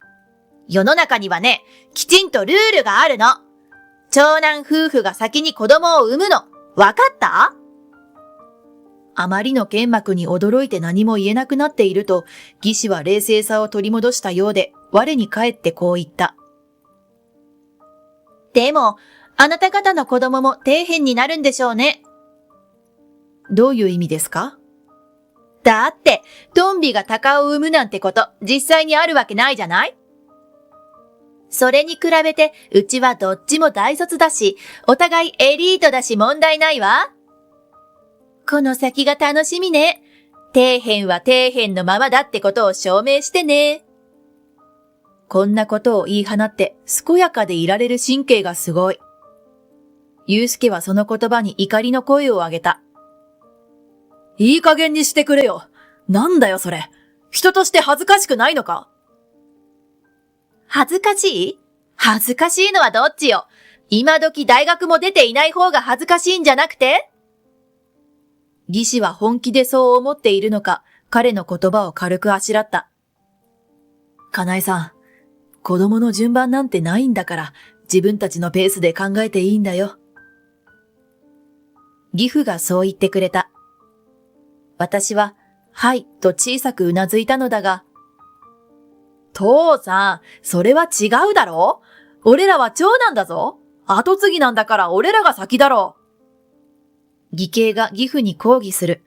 世の中にはね、きちんとルールがあるの。長男夫婦が先に子供を産むの。わかった？あまりの剣幕に驚いて何も言えなくなっていると、義士は冷静さを取り戻したようで、我に返ってこう言った。でも、あなた方の子供も底辺になるんでしょうね。どういう意味ですか？だって、トンビが鷹を産むなんてこと、実際にあるわけないじゃない？それに比べて、うちはどっちも大卒だし、お互いエリートだし問題ないわ。この先が楽しみね。底辺は底辺のままだってことを証明してね。こんなことを言い放って、健やかでいられる神経がすごい。祐介はその言葉に怒りの声を上げた。いい加減にしてくれよ。なんだよそれ。人として恥ずかしくないのか？恥ずかしい？恥ずかしいのはどっちよ。今時大学も出ていない方が恥ずかしいんじゃなくて？義士は本気でそう思っているのか、彼の言葉を軽くあしらった。かなえさん、子供の順番なんてないんだから、自分たちのペースで考えていいんだよ。義父がそう言ってくれた。私は、はいと小さくうなずいたのだが、父さん、それは違うだろ？俺らは長男だぞ。後継ぎなんだから俺らが先だろう。義兄が義父に抗議する。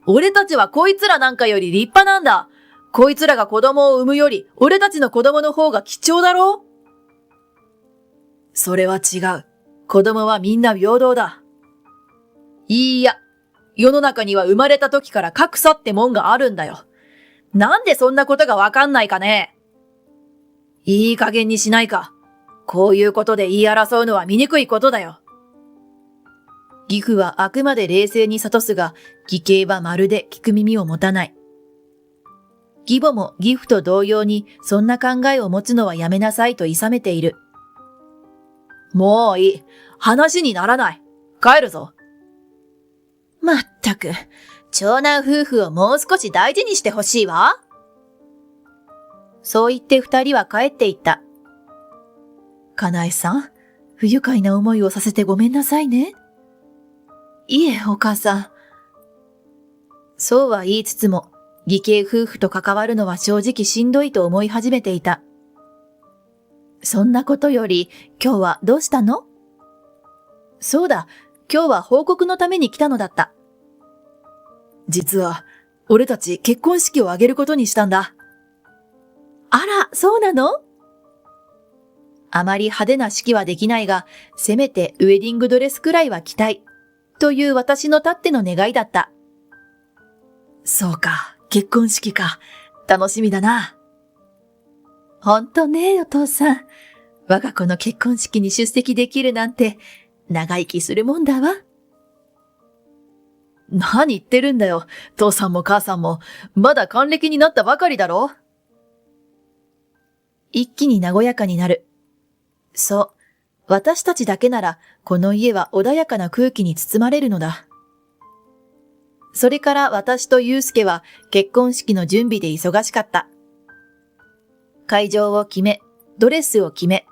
俺たちはこいつらなんかより立派なんだ。こいつらが子供を産むより、俺たちの子供の方が貴重だろ？それは違う。子供はみんな平等だ。いいや、世の中には生まれた時から格差ってもんがあるんだよ。なんでそんなことがわかんないかね？いい加減にしないか。こういうことで言い争うのは醜いことだよ。義父はあくまで冷静に諭すが、義兄はまるで聞く耳を持たない。義母も義父と同様にそんな考えを持つのはやめなさいと諌めている。もういい。話にならない。帰るぞ。まったく、長男夫婦をもう少し大事にしてほしいわ。そう言って二人は帰っていった。かなえさん、不愉快な思いをさせてごめんなさいね。いえ、お母さん。そうは言いつつも、義兄夫婦と関わるのは正直しんどいと思い始めていた。そんなことより、今日はどうしたの？そうだ、今日は報告のために来たのだった。実は、俺たち結婚式を挙げることにしたんだ。あら、そうなの？あまり派手な式はできないが、せめてウェディングドレスくらいは着たい。という私のたっての願いだった。そうか、結婚式か。楽しみだな。ほんとね、お父さん。我が子の結婚式に出席できるなんて、長生きするもんだわ。何言ってるんだよ。父さんも母さんも、まだ還暦になったばかりだろ。一気に和やかになる。そう、私たちだけなら、この家は穏やかな空気に包まれるのだ。それから私と祐介は結婚式の準備で忙しかった。会場を決め、ドレスを決め、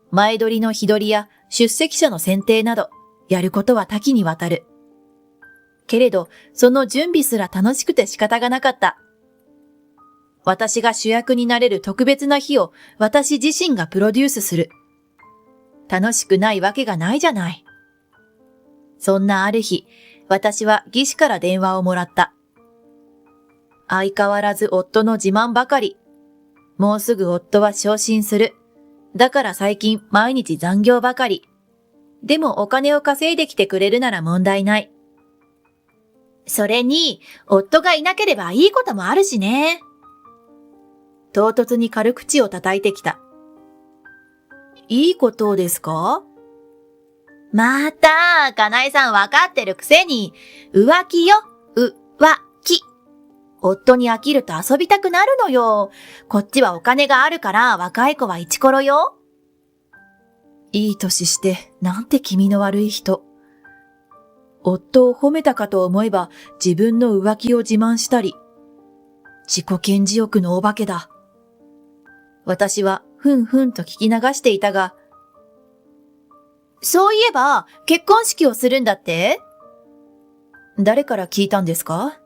前撮りの日取りや出席者の選定など、やることは多岐にわたる。けれど、その準備すら楽しくて仕方がなかった。私が主役になれる特別な日を私自身がプロデュースする。楽しくないわけがないじゃない。そんなある日、私は義士から電話をもらった。相変わらず夫の自慢ばかり。もうすぐ夫は昇進する。だから最近毎日残業ばかり。でもお金を稼いできてくれるなら問題ない。それに、夫がいなければいいこともあるしね。唐突に軽口を叩いてきた。いいことですか？また、かなえさんわかってるくせに、浮気よ、浮気。夫に飽きると遊びたくなるのよ。こっちはお金があるから若い子はイチコロよ。いい年して、なんて気味の悪い人。夫を褒めたかと思えば自分の浮気を自慢したり。自己顕示欲のお化けだ。私はふんふんと聞き流していたが、そういえば、結婚式をするんだって？誰から聞いたんですか？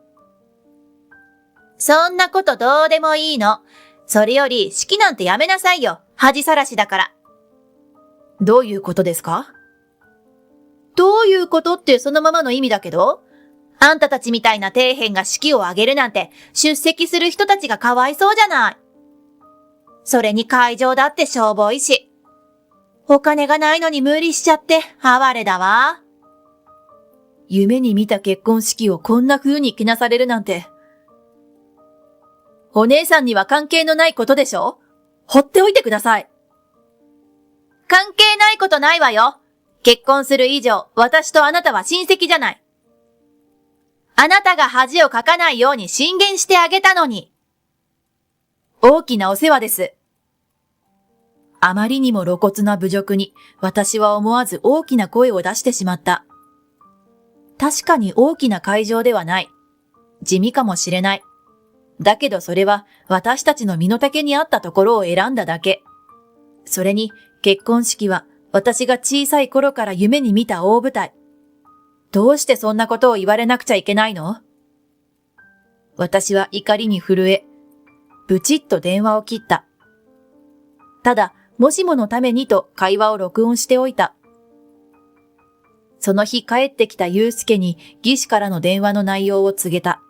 そんなことどうでもいいの。それより式なんてやめなさいよ。恥さらしだから。どういうことですか？どういうことってそのままの意味だけど、あんたたちみたいな底辺が式を挙げるなんて出席する人たちがかわいそうじゃない。それに会場だってしょぼいし。お金がないのに無理しちゃって哀れだわ。夢に見た結婚式をこんな風に着なされるなんて。お姉さんには関係のないことでしょ？放っておいてください。関係ないことないわよ。結婚する以上、私とあなたは親戚じゃない。あなたが恥をかかないように進言してあげたのに。大きなお世話です。あまりにも露骨な侮辱に、私は思わず大きな声を出してしまった。確かに大きな会場ではない。地味かもしれない。だけどそれは私たちの身の丈に合ったところを選んだだけ。それに結婚式は私が小さい頃から夢に見た大舞台。どうしてそんなことを言われなくちゃいけないの？私は怒りに震え、ブチッと電話を切った。ただ、もしものためにと会話を録音しておいた。その日帰ってきた祐介に義士からの電話の内容を告げた。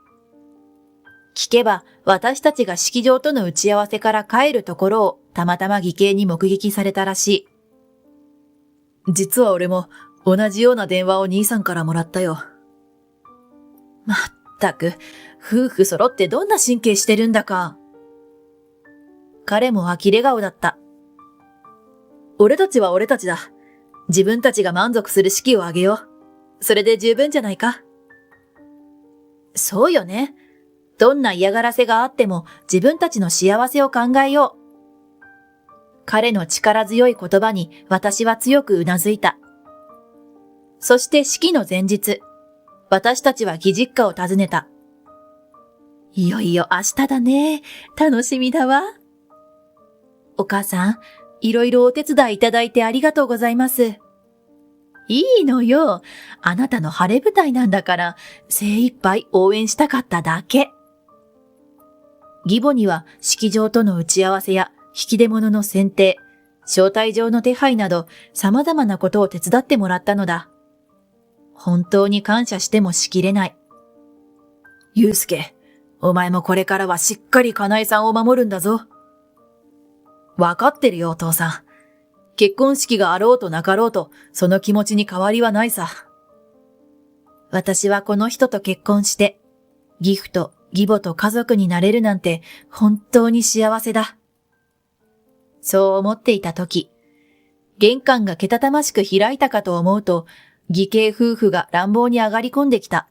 聞けば私たちが式場との打ち合わせから帰るところをたまたま義兄に目撃されたらしい。実は俺も同じような電話を兄さんからもらったよ。まったく、夫婦揃ってどんな神経してるんだか。彼も呆れ顔だった。俺たちは俺たちだ。自分たちが満足する式をあげよう。それで十分じゃないか。そうよね。どんな嫌がらせがあっても自分たちの幸せを考えよう。彼の力強い言葉に私は強くうなずいた。そして式の前日、私たちは義実家を訪ねた。いよいよ明日だね。楽しみだわ。お母さん、いろいろお手伝いいただいてありがとうございます。いいのよ。あなたの晴れ舞台なんだから、精一杯応援したかっただけ。義母には式場との打ち合わせや引き出物の選定、招待状の手配など様々なことを手伝ってもらったのだ。本当に感謝してもしきれない。祐介、お前もこれからはしっかりかなえさんを守るんだぞ。わかってるよ、お父さん。結婚式があろうとなかろうと、その気持ちに変わりはないさ。私はこの人と結婚して、義父と義母と家族になれるなんて本当に幸せだ。そう思っていたとき、玄関がけたたましく開いたかと思うと、義兄夫婦が乱暴に上がり込んできた。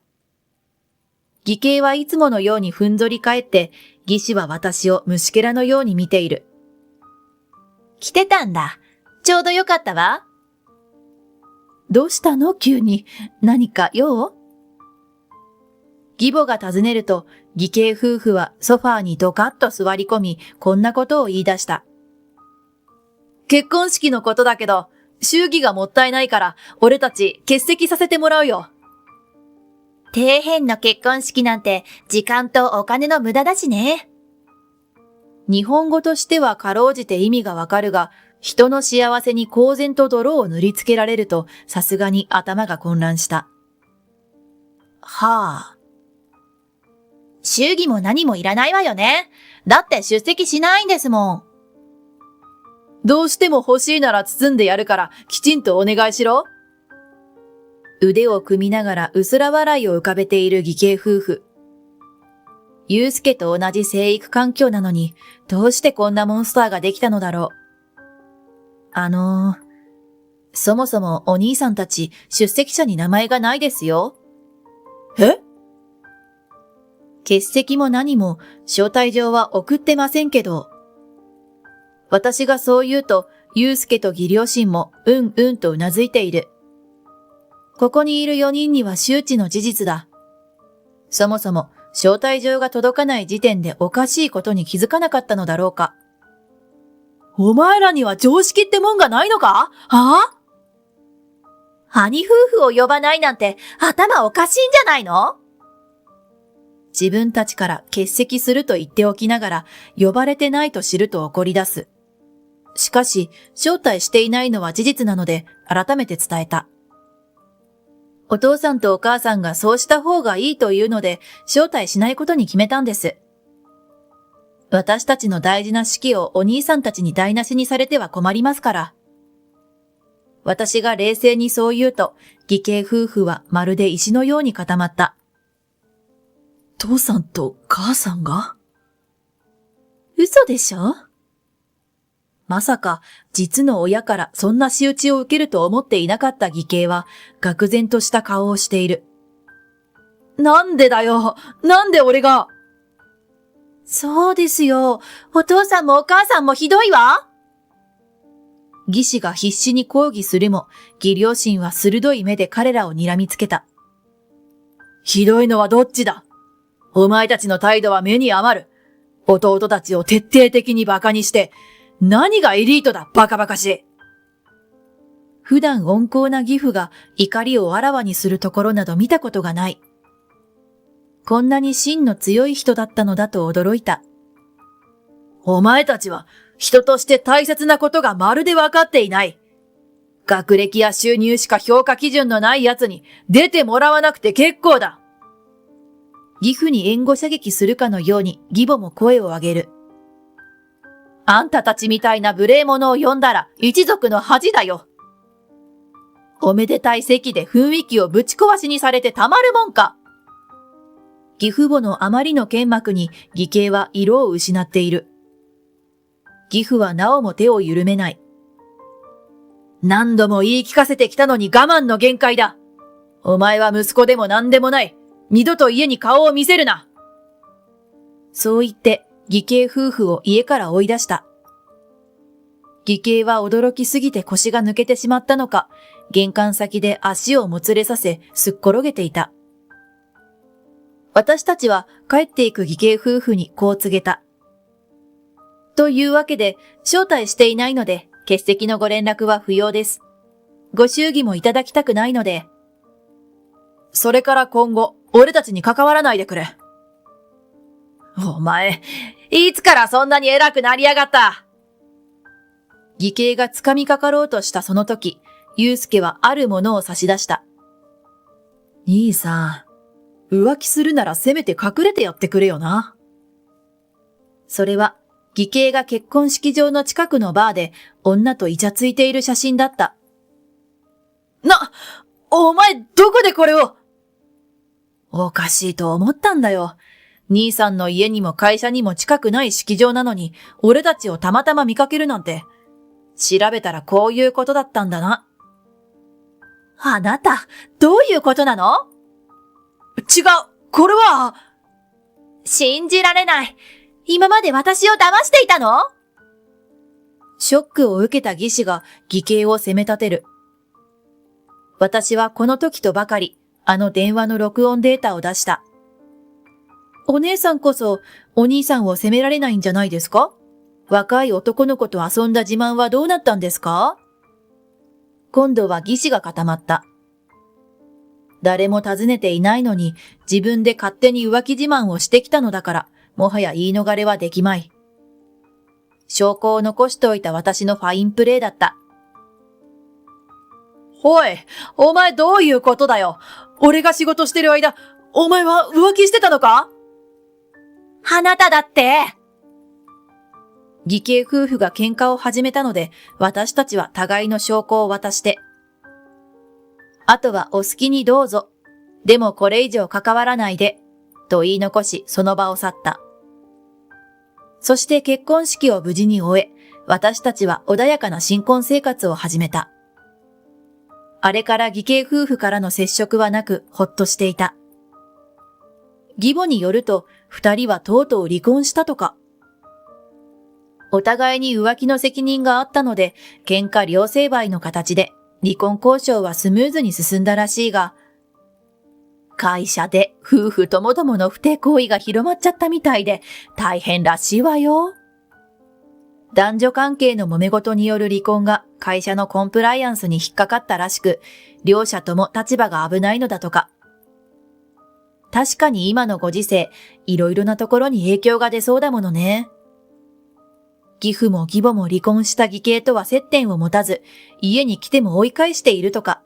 義兄はいつものようにふんぞり返って、義士は私を虫けらのように見ている。来てたんだ。ちょうどよかったわ。どうしたの急に。何か用？義母が尋ねると、義兄夫婦はソファーにドカッと座り込み、こんなことを言い出した。結婚式のことだけど、祝儀がもったいないから、俺たち欠席させてもらうよ。底辺の結婚式なんて時間とお金の無駄だしね。日本語としてはかろうじて意味がわかるが、人の幸せに公然と泥を塗りつけられると、さすがに頭が混乱した。はあ。祝儀も何もいらないわよね。だって出席しないんですもん。どうしても欲しいなら包んでやるから、きちんとお願いしろ。腕を組みながら薄ら笑いを浮かべている義兄夫婦。祐介と同じ生育環境なのに、どうしてこんなモンスターができたのだろう。そもそもお兄さんたち出席者に名前がないですよ。え？欠席も何も招待状は送ってませんけど。私がそう言うと、祐介と義両親もうんうんとうなずいている。ここにいる4人には周知の事実だ。そもそも招待状が届かない時点でおかしいことに気づかなかったのだろうか。お前らには常識ってもんがないのか？はぁ？兄夫婦を呼ばないなんて頭おかしいんじゃないの？自分たちから欠席すると言っておきながら呼ばれてないと知ると怒り出す。しかし招待していないのは事実なので改めて伝えた。お父さんとお母さんがそうした方がいいというので招待しないことに決めたんです。私たちの大事な式をお兄さんたちに台無しにされては困りますから。私が冷静にそう言うと、義兄夫婦はまるで石のように固まった。父さんと母さんが？嘘でしょ？まさか、実の親からそんな仕打ちを受けると思っていなかった義兄は、愕然とした顔をしている。なんでだよ！なんで俺が！そうですよ。お父さんもお母さんもひどいわ。義士が必死に抗議するも、義両親は鋭い目で彼らを睨みつけた。ひどいのはどっちだ？お前たちの態度は目に余る。弟たちを徹底的に馬鹿にして、何がエリートだ、バカバカしい。普段温厚な義父が怒りをあらわにするところなど見たことがない。こんなに芯の強い人だったのだと驚いた。お前たちは人として大切なことがまるで分かっていない。学歴や収入しか評価基準のない奴に出てもらわなくて結構だ。義父に援護射撃するかのように義母も声を上げる。あんたたちみたいな無礼者を呼んだら一族の恥だよ。おめでたい席で雰囲気をぶち壊しにされてたまるもんか。義父母のあまりの剣幕に義兄は色を失っている。義父はなおも手を緩めない。何度も言い聞かせてきたのに我慢の限界だ。お前は息子でも何でもない。二度と家に顔を見せるな。そう言って義兄夫婦を家から追い出した。義兄は驚きすぎて腰が抜けてしまったのか、玄関先で足をもつれさせすっ転げていた。私たちは帰っていく義兄夫婦にこう告げた。というわけで、招待していないので、欠席のご連絡は不要です。ご祝儀もいただきたくないので。それから今後、俺たちに関わらないでくれ。お前、いつからそんなに偉くなりやがった。義兄が掴みかかろうとしたその時、祐介はあるものを差し出した。兄さん、浮気するならせめて隠れてやってくれよな。それは、義兄が結婚式場の近くのバーで女とイチャついている写真だった。お前どこでこれを？おかしいと思ったんだよ。兄さんの家にも会社にも近くない式場なのに、俺たちをたまたま見かけるなんて。調べたらこういうことだったんだな。あなた、どういうことなの？違う、これは。信じられない。今まで私を騙していたの？ショックを受けた技師が義兄を責め立てる。私はこの時とばかり、あの電話の録音データを出した。お姉さんこそ、お兄さんを責められないんじゃないですか？若い男の子と遊んだ自慢はどうなったんですか？今度は義師が固まった。誰も尋ねていないのに自分で勝手に浮気自慢をしてきたのだから、もはや言い逃れはできまい。証拠を残しておいた私のファインプレーだった。おい、お前どういうことだよ。俺が仕事してる間、お前は浮気してたのか？あなただって。義兄夫婦が喧嘩を始めたので、私たちは互いの証拠を渡して、あとはお好きにどうぞ。でもこれ以上関わらないで、と言い残しその場を去った。そして結婚式を無事に終え、私たちは穏やかな新婚生活を始めた。あれから義兄夫婦からの接触はなく、ほっとしていた。義母によると、二人はとうとう離婚したとか。お互いに浮気の責任があったので、喧嘩両成敗の形で、離婚交渉はスムーズに進んだらしいが、会社で夫婦ともどもの不貞行為が広まっちゃったみたいで、大変らしいわよ。男女関係の揉め事による離婚が会社のコンプライアンスに引っかかったらしく、両者とも立場が危ないのだとか。確かに今のご時世、いろいろなところに影響が出そうだものね。義父も義母も離婚した義兄とは接点を持たず、家に来ても追い返しているとか。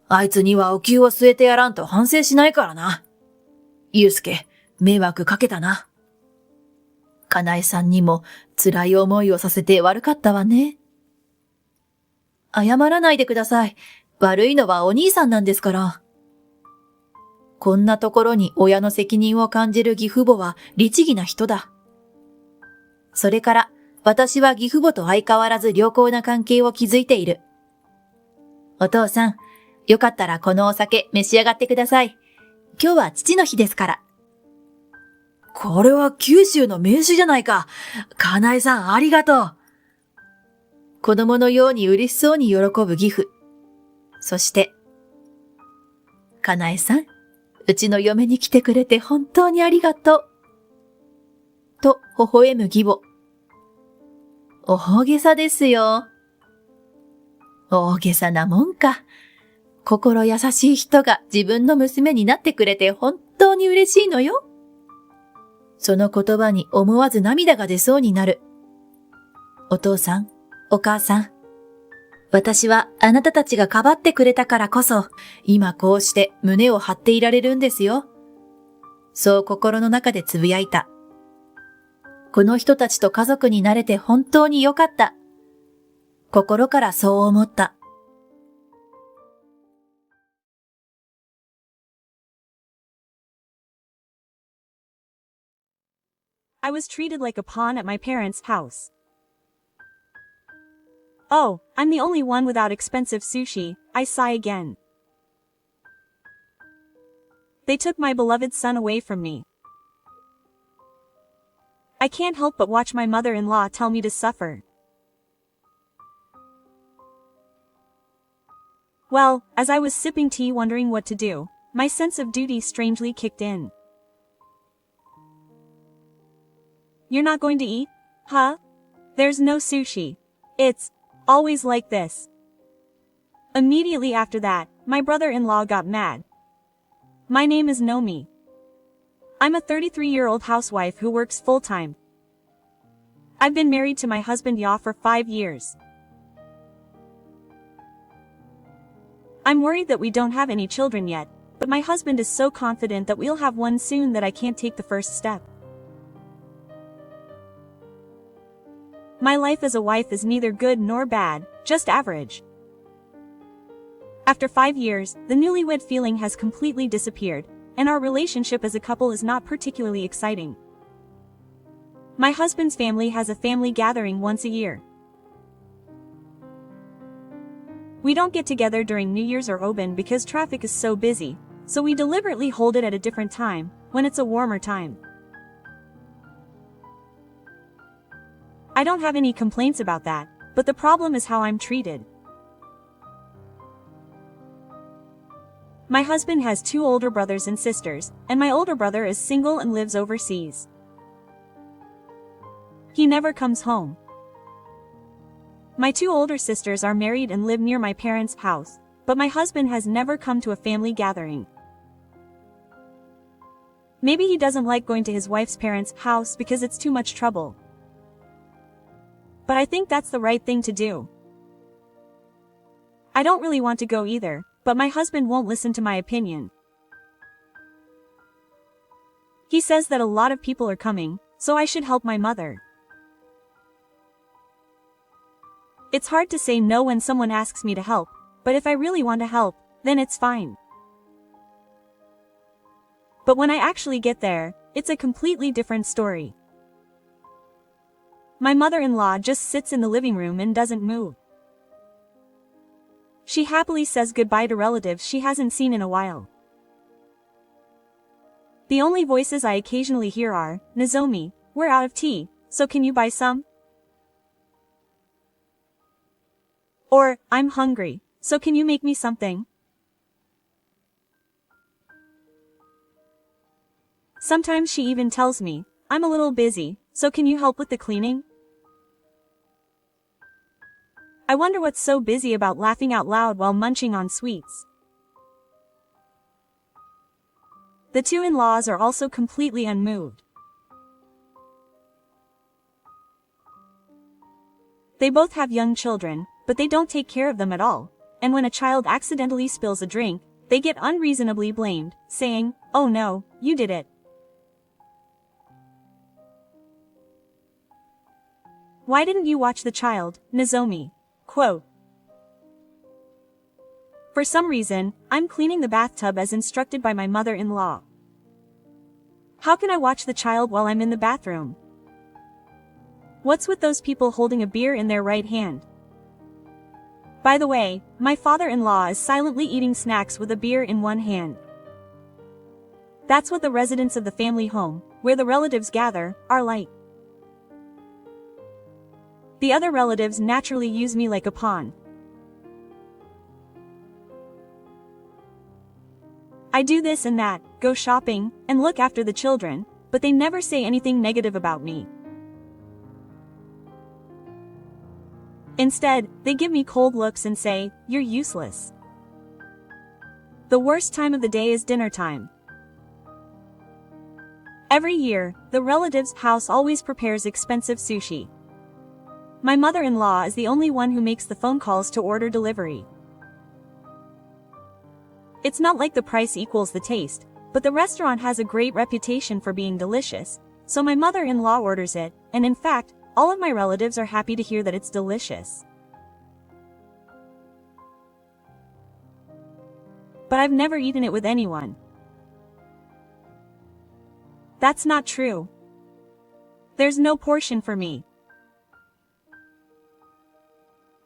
あいつにはお灸を据えてやらんと反省しないからな。ゆうすけ、迷惑かけたな。かなえさんにも辛い思いをさせて悪かったわね。謝らないでください。悪いのはお兄さんなんですから。こんなところに親の責任を感じる義父母は律儀な人だ。それから私は義父母と相変わらず良好な関係を築いている。お父さん、よかったらこのお酒召し上がってください。今日は父の日ですから。これは九州の名酒じゃないか。かなえさんありがとう。子供のように嬉しそうに喜ぶ義父。そして、かなえさん、うちの嫁に来てくれて本当にありがとう。と微笑む義母。大げさですよ。大げさなもんか。心優しい人が自分の娘になってくれて本当に嬉しいのよ。その言葉に思わず涙が出そうになる。お父さん、お母さん。私はあなたたちがかばってくれたからこそ、今こうして胸を張っていられるんですよ。そう心の中でつぶやいた。この人たちと家族になれて本当によかった。心からそう思った。I was treated like a pawn at my parents' house. Oh, I'm the only one without expensive sushi, I sigh again. They took my beloved son away from me. I can't help but watch my mother-in-law tell me to suffer. Well, as I was sipping tea wondering what to do, my sense of duty strangely kicked in. You're not going to eat? Huh? There's no sushi. It's always like this. Immediately after that, my brother-in-law got mad. My name is Nomi. I'm a 33-year-old housewife who works full-time. I've been married to my husband Ya for 5 years. I'm worried that we don't have any children yet, but my husband is so confident that we'll have one soon that I can't take the first step. My life as a wife is neither good nor bad, just average. After 5 years, the newlywed feeling has completely disappeared, and our relationship as a couple is not particularly exciting. My husband's family has a family gathering once a year. We don't get together during New Year's or Obin because traffic is so busy, so we deliberately hold it at a different time, when it's a warmer time. I don't have any complaints about that, but the problem is how I'm treated. My husband has 2 older brothers and sisters, and my older brother is single and lives overseas. He never comes home. My 2 older sisters are married and live near my parents' house, but my husband has never come to a family gathering. Maybe he doesn't like going to his wife's parents' house because it's too much trouble. But I think that's the right thing to do. I don't really want to go either, but my husband won't listen to my opinion. He says that a lot of people are coming, so I should help my mother. It's hard to say no when someone asks me to help, but if I really want to help, then it's fine. But when I actually get there, it's a completely different story. My mother-in-law just sits in the living room and doesn't move. She happily says goodbye to relatives she hasn't seen in a while. The only voices I occasionally hear are, "Nozomi, we're out of tea, so can you buy some?" Or, "I'm hungry, so can you make me something?" Sometimes she even tells me, "I'm a little busy, so can you help with the cleaning?" I wonder what's so busy about laughing out loud while munching on sweets. The 2 in-laws are also completely unmoved. They both have young children, but they don't take care of them at all, and when a child accidentally spills a drink, they get unreasonably blamed, saying, "Oh no, you did it." "Why didn't you watch the child, Nozomi?" Quote. For some reason, I'm cleaning the bathtub as instructed by my mother-in-law. How can I watch the child while I'm in the bathroom? What's with those people holding a beer in their right hand? By the way, my father-in-law is silently eating snacks with a beer in one hand. That's what the residents of the family home, where the relatives gather, are like. The other relatives naturally use me like a pawn. I do this and that, go shopping, and look after the children, but they never say anything negative about me. Instead, they give me cold looks and say, "You're useless." The worst time of the day is dinner time. Every year, the relative's house always prepares expensive sushi. My mother-in-law is the only one who makes the phone calls to order delivery. It's not like the price equals the taste, but the restaurant has a great reputation for being delicious, so my mother-in-law orders it, and in fact, all of my relatives are happy to hear that it's delicious. But I've never eaten it with anyone. That's not true. There's no portion for me.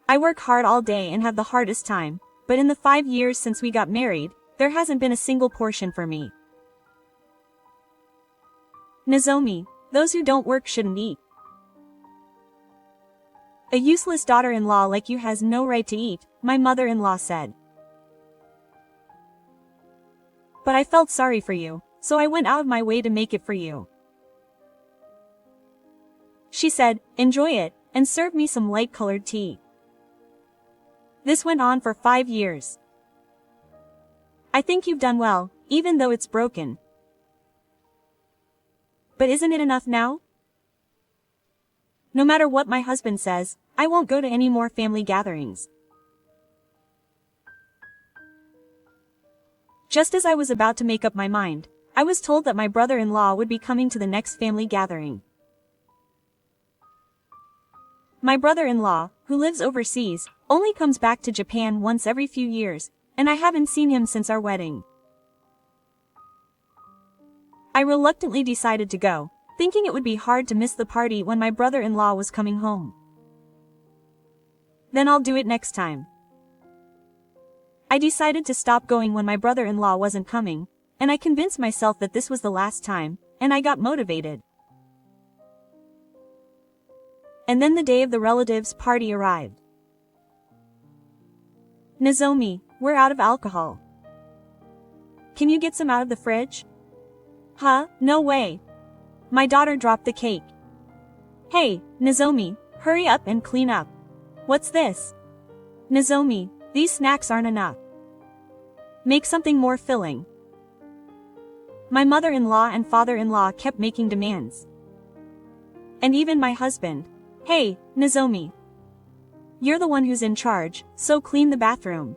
I work hard all day and have the hardest time, but in the 5 years since we got married, there hasn't been a single portion for me. Nozomi, those who don't work shouldn't eat. A useless daughter-in-law like you has no right to eat, my mother-in-law said. But I felt sorry for you, so I went out of my way to make it for you. She said, "Enjoy it," and served me some light-colored tea. This went on for 5 years. I think you've done well, even though it's broken. But isn't it enough now? No matter what my husband says, I won't go to any more family gatherings. Just as I was about to make up my mind, I was told that my brother-in-law would be coming to the next family gathering. My brother-in-law, who lives overseas, only comes back to Japan once every few years, and I haven't seen him since our wedding. I reluctantly decided to go, thinking it would be hard to miss the party when my brother-in-law was coming home. Then I'll do it next time. I decided to stop going when my brother-in-law wasn't coming, and I convinced myself that this was the last time, and I got motivated. And then the day of the relatives' party arrived. Nozomi, we're out of alcohol. Can you get some out of the fridge? Huh? No way. My daughter dropped the cake. Hey, Nozomi, hurry up and clean up. What's this? Nozomi, these snacks aren't enough. Make something more filling. My mother-in-law and father-in-law kept making demands. And even my husband. Hey, Nozomi. You're the one who's in charge, so clean the bathroom.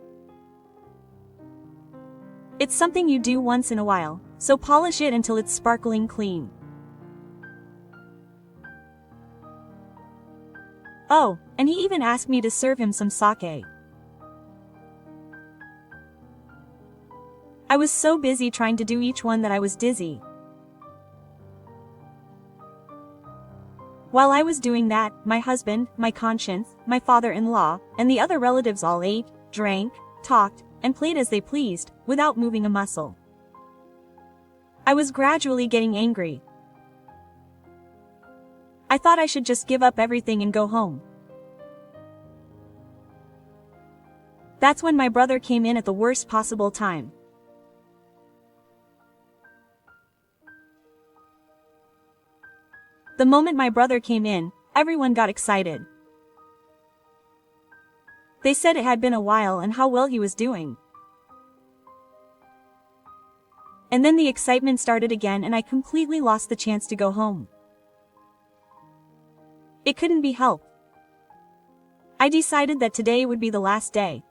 It's something you do once in a while, so polish it until it's sparkling clean. Oh, and he even asked me to serve him some sake. I was so busy trying to do each one that I was dizzy. While I was doing that, my husband, my conscience, my father-in-law, and the other relatives all ate, drank, talked, and played as they pleased, without moving a muscle. I was gradually getting angry. I thought I should just give up everything and go home. That's when my brother came in at the worst possible time. The moment my brother came in, everyone got excited. They said it had been a while and how well he was doing. And then the excitement started again and I completely lost the chance to go home. It couldn't be helped. I decided that today would be the last day.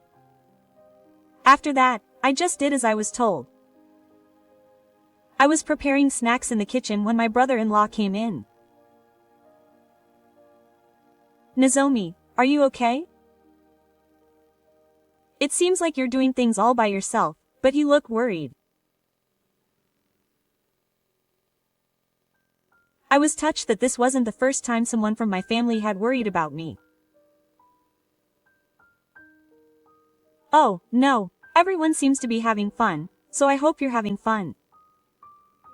After that, I just did as I was told. I was preparing snacks in the kitchen when my brother-in-law came in. Nozomi, are you okay? It seems like you're doing things all by yourself, but he looked worried. I was touched that this wasn't the first time someone from my family had worried about me. Oh, no, everyone seems to be having fun, so I hope you're having fun.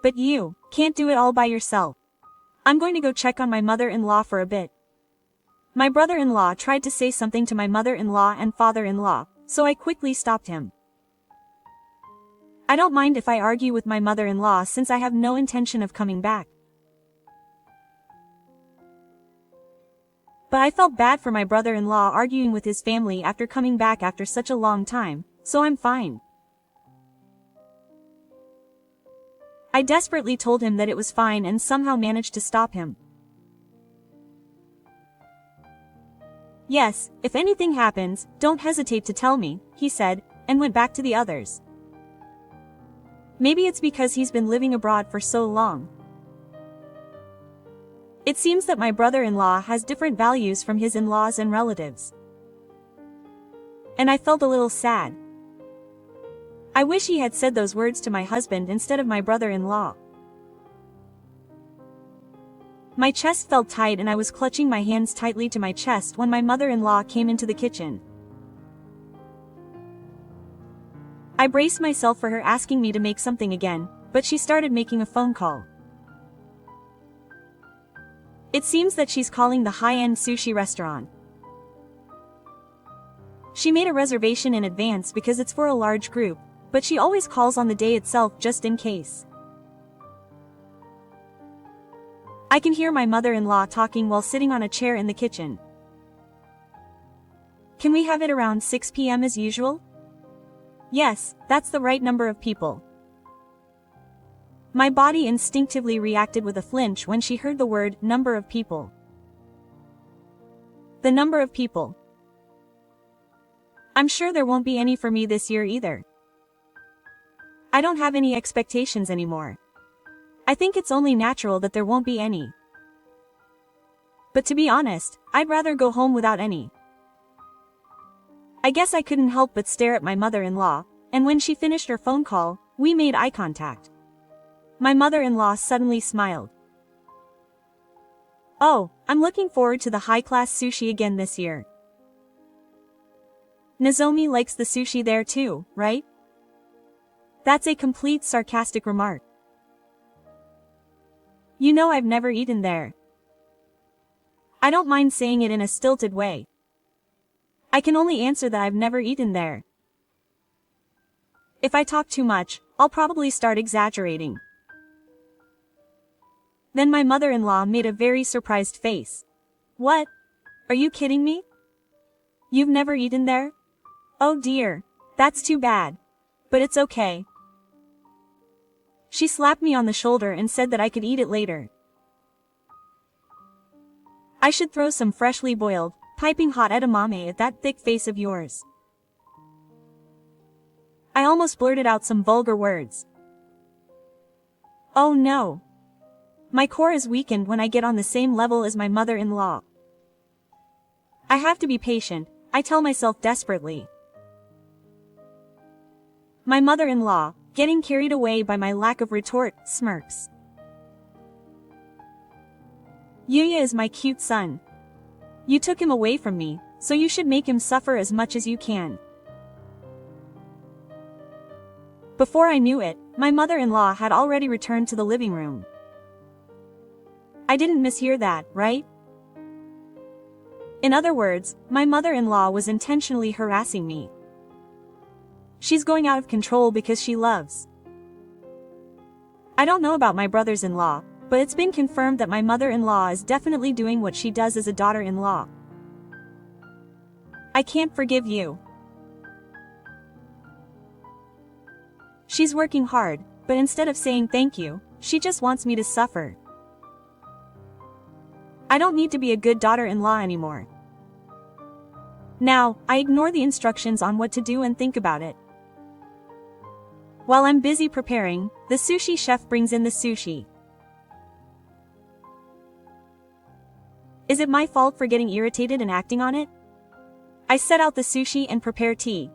But you can't do it all by yourself. I'm going to go check on my mother-in-law for a bit. My brother-in-law tried to say something to my mother-in-law and father-in-law, so I quickly stopped him. I don't mind if I argue with my mother-in-law since I have no intention of coming back. But I felt bad for my brother-in-law arguing with his family after coming back after such a long time, so I'm fine. I desperately told him that it was fine and somehow managed to stop him. Yes, if anything happens, don't hesitate to tell me, he said, and went back to the others. Maybe it's because he's been living abroad for so long. It seems that my brother-in-law has different values from his in-laws and relatives. And I felt a little sad. I wish he had said those words to my husband instead of my brother-in-law. My chest felt tight and I was clutching my hands tightly to my chest when my mother-in-law came into the kitchen. I braced myself for her asking me to make something again, but she started making a phone call. It seems that she's calling the high-end sushi restaurant. She made a reservation in advance because it's for a large group, but she always calls on the day itself just in case. I can hear my mother-in-law talking while sitting on a chair in the kitchen. Can we have it around 6 p.m. as usual? Yes, that's the right number of people. My body instinctively reacted with a flinch when she heard the word number of people. The number of people. I'm sure there won't be any for me this year either. I don't have any expectations anymore. I think it's only natural that there won't be any. But to be honest, I'd rather go home without any. I guess I couldn't help but stare at my mother-in-law, and when she finished her phone call, we made eye contact. My mother-in-law suddenly smiled. Oh, I'm looking forward to the high-class sushi again this year. Nozomi likes the sushi there too, right? That's a complete sarcastic remark. You know I've never eaten there. I don't mind saying it in a stilted way. I can only answer that I've never eaten there. If I talk too much, I'll probably start exaggerating. Then my mother-in-law made a very surprised face. What? Are you kidding me? You've never eaten there? Oh dear, that's too bad. But it's okay. She slapped me on the shoulder and said that I could eat it later. I should throw some freshly boiled, piping hot edamame at that thick face of yours. I almost blurted out some vulgar words. Oh no. My core is weakened when I get on the same level as my mother-in-law. I have to be patient, I tell myself desperately. My mother-in-law, getting carried away by my lack of retort, smirks. Yuya is my cute son. You took him away from me, so you should make him suffer as much as you can. Before I knew it, my mother-in-law had already returned to the living room. I didn't mishear that, right? In other words, my mother-in-law was intentionally harassing me. She's going out of control because she loves. I don't know about my brothers-in-law, but it's been confirmed that my mother-in-law is definitely doing what she does as a daughter-in-law. I can't forgive you. She's working hard, but instead of saying thank you, she just wants me to suffer. I don't need to be a good daughter-in-law anymore. Now, I ignore the instructions on what to do and think about it. While I'm busy preparing, the sushi chef brings in the sushi. Is it my fault for getting irritated and acting on it? I set out the sushi and prepare tea.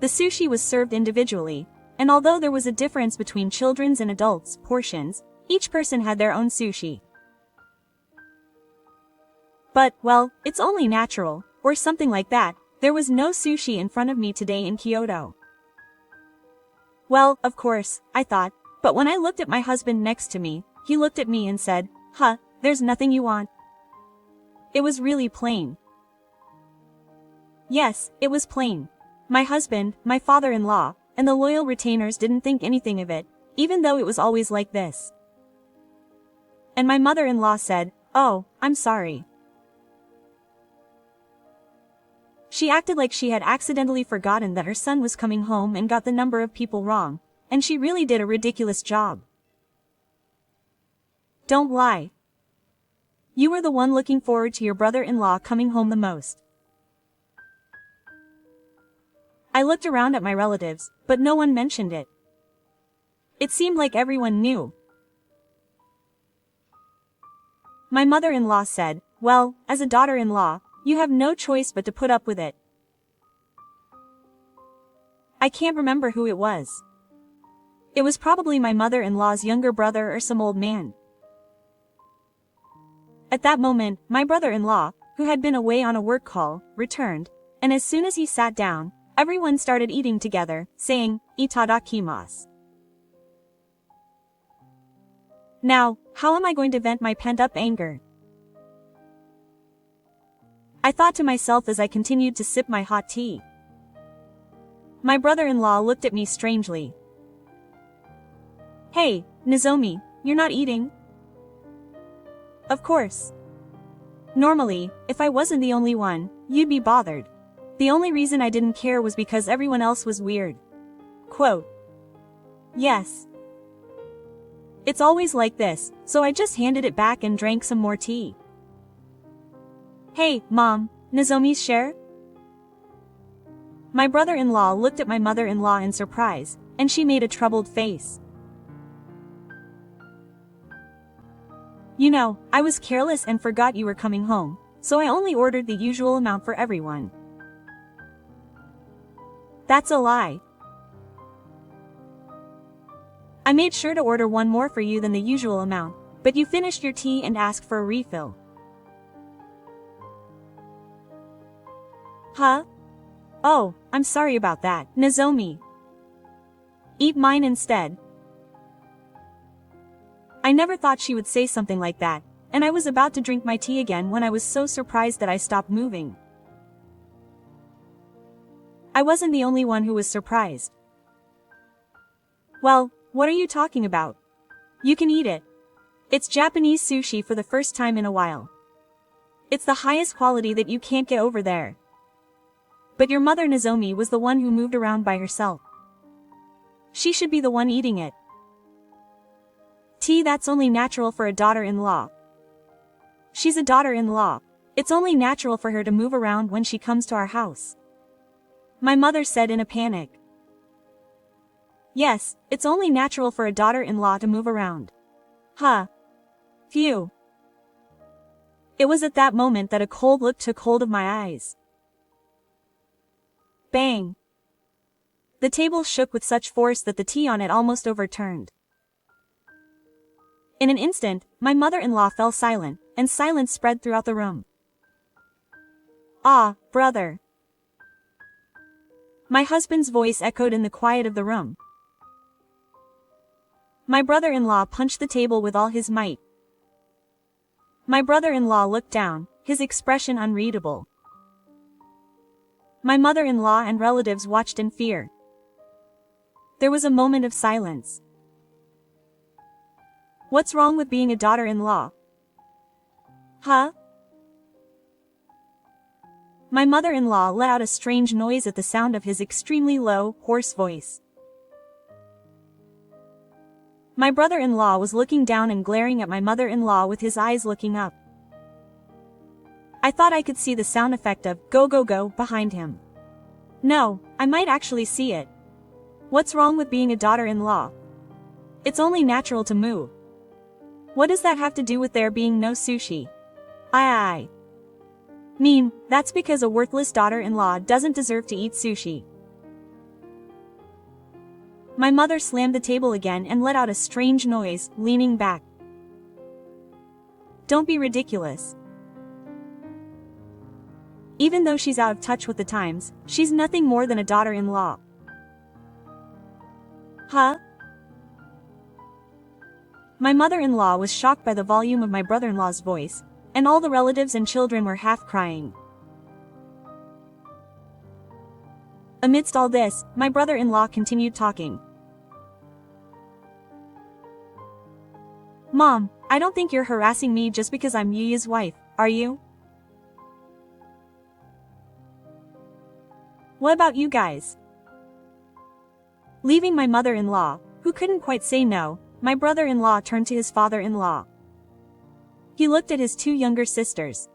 The sushi was served individually, and although there was a difference between children's and adults' portions, each person had their own sushi. But, well, it's only natural, or something like that, there was no sushi in front of me today in Kyoto. Well, of course, I thought, but when I looked at my husband next to me, he looked at me and said, "Huh, there's nothing you want." It was really plain. Yes, it was plain. My husband, my father-in-law, and the loyal retainers didn't think anything of it, even though it was always like this. And my mother-in-law said, "Oh, I'm sorry." She acted like she had accidentally forgotten that her son was coming home and got the number of people wrong, and she really did a ridiculous job. Don't lie. You were the one looking forward to your brother-in-law coming home the most. I looked around at my relatives, but no one mentioned it. It seemed like everyone knew. My mother-in-law said, "Well, as a daughter-in-law, you have no choice but to put up with it." I can't remember who it was. It was probably my mother-in-law's younger brother or some old man. At that moment, my brother-in-law, who had been away on a work call, returned, and as soon as he sat down, everyone started eating together, saying, "Itadakimasu." Now, how am I going to vent my pent-up anger? I thought to myself as I continued to sip my hot tea. My brother-in-law looked at me strangely. "Hey, Nozomi, you're not eating?" Of course. Normally, if I wasn't the only one, you'd be bothered. The only reason I didn't care was because everyone else was weird. Quote. Yes. It's always like this, so I just handed it back and drank some more tea. "Hey, Mom, Nozomi's share?" My brother-in-law looked at my mother-in-law in surprise, and she made a troubled face. "You know, I was careless and forgot you were coming home, so I only ordered the usual amount for everyone." That's a lie. I made sure to order one more for you than the usual amount, but you finished your tea and asked for a refill. Huh? Oh, I'm sorry about that, Nozomi. Eat mine instead. I never thought she would say something like that, and I was about to drink my tea again when I was so surprised that I stopped moving. I wasn't the only one who was surprised. Well, what are you talking about? You can eat it. It's Japanese sushi for the first time in a while. It's the highest quality that you can't get over there. But your mother Nozomi was the one who moved around by herself. She should be the one eating it. Tea, that's only natural for a daughter-in-law. She's a daughter-in-law. It's only natural for her to move around when she comes to our house. My mother said in a panic. Yes, it's only natural for a daughter-in-law to move around. Huh. Phew. It was at that moment that a cold look took hold of my eyes. Bang. The table shook with such force that the tea on it almost overturned. In an instant, my mother-in-law fell silent, and silence spread throughout the room. Ah, brother. My husband's voice echoed in the quiet of the room. My brother-in-law punched the table with all his might. My brother-in-law looked down, his expression unreadable. My mother-in-law and relatives watched in fear. There was a moment of silence. What's wrong with being a daughter-in-law? Huh? My mother-in-law let out a strange noise at the sound of his extremely low, hoarse voice. My brother-in-law was looking down and glaring at my mother-in-law with his eyes looking up. I thought I could see the sound effect of go go go behind him. No, I might actually see it. What's wrong with being a daughter-in-law? It's only natural to move. What does that have to do with there being no sushi? I mean, that's because a worthless daughter-in-law doesn't deserve to eat sushi. My mother slammed the table again and let out a strange noise, leaning back. Don't be ridiculous. Even though she's out of touch with the times, she's nothing more than a daughter-in-law. Huh? My mother-in-law was shocked by the volume of my brother-in-law's voice, and all the relatives and children were half crying. Amidst all this, my brother-in-law continued talking. Mom, I don't think you're harassing me just because I'm Yuya's wife, are you? What about you guys? Leaving my mother-in-law, who couldn't quite say no, my brother-in-law turned to his father-in-law. He looked at his two younger sisters.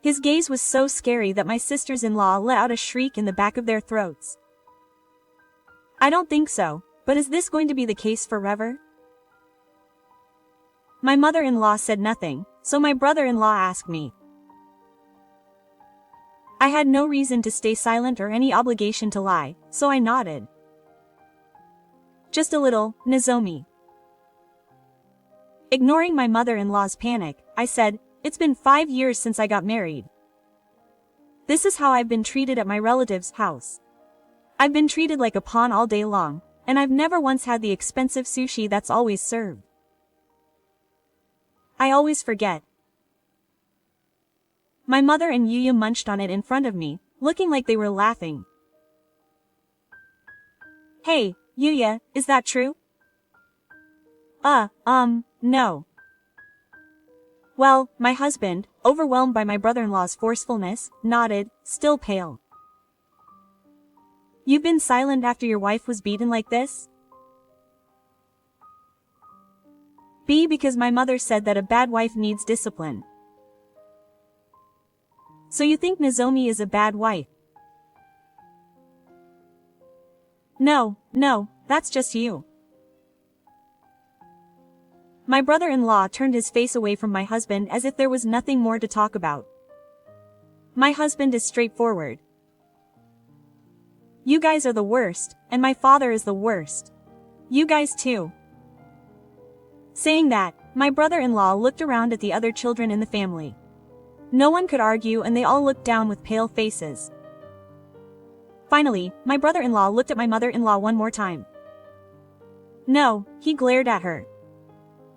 His gaze was so scary that my sisters-in-law let out a shriek in the back of their throats. I don't think so, but is this going to be the case forever? My mother-in-law said nothing, so my brother-in-law asked me. I had no reason to stay silent or any obligation to lie, so I nodded. Just a little, Nozomi. Ignoring my mother-in-law's panic, I said, it's been 5 years since I got married. This is how I've been treated at my relative's house. I've been treated like a pawn all day long, and I've never once had the expensive sushi that's always served. I always forget. My mother and Yuya munched on it in front of me, looking like they were laughing. Hey, Yuya, is that true? No. Well, my husband, overwhelmed by my brother-in-law's forcefulness, nodded, still pale. You've been silent after your wife was beaten like this? B, because my mother said that a bad wife needs discipline. So you think Nozomi is a bad wife? No, that's just you. My brother-in-law turned his face away from my husband as if there was nothing more to talk about. My husband is straightforward. You guys are the worst, and my father is the worst. You guys too. Saying that, my brother-in-law looked around at the other children in the family. No one could argue and they all looked down with pale faces. Finally, my brother-in-law looked at my mother-in-law one more time. No, he glared at her.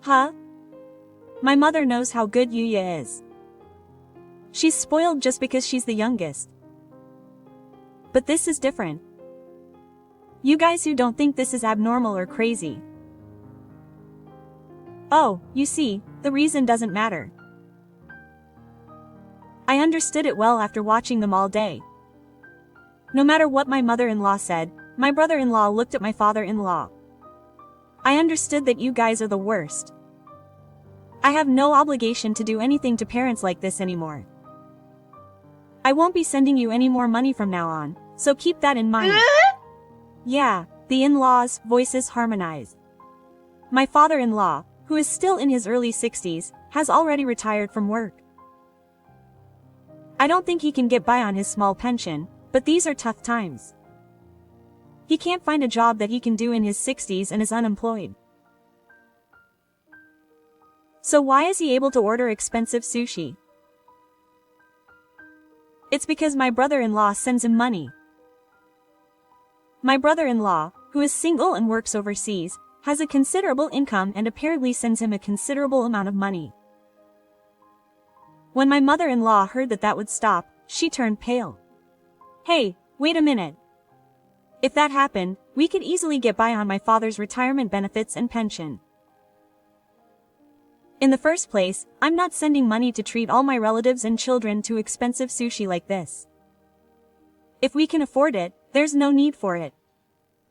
Huh? My mother knows how good Yuya is. She's spoiled just because she's the youngest. But this is different. You guys who don't think this is abnormal or crazy. Oh, you see, the reason doesn't matter. I understood it well after watching them all day. No matter what my mother-in-law said, my brother-in-law looked at my father-in-law. I understood that you guys are the worst. I have no obligation to do anything to parents like this anymore. I won't be sending you any more money from now on, so keep that in mind. Yeah, the in-laws' voices harmonized. My father-in-law, who is still in his early 60s, has already retired from work. I don't think he can get by on his small pension, but these are tough times. He can't find a job that he can do in his 60s and is unemployed. So why is he able to order expensive sushi? It's because my brother-in-law sends him money. My brother-in-law, who is single and works overseas, has a considerable income and apparently sends him a considerable amount of money. When my mother-in-law heard that would stop, she turned pale. Hey, wait a minute. If that happened, we could easily get by on my father's retirement benefits and pension. In the first place, I'm not sending money to treat all my relatives and children to expensive sushi like this. If we can afford it, there's no need for it.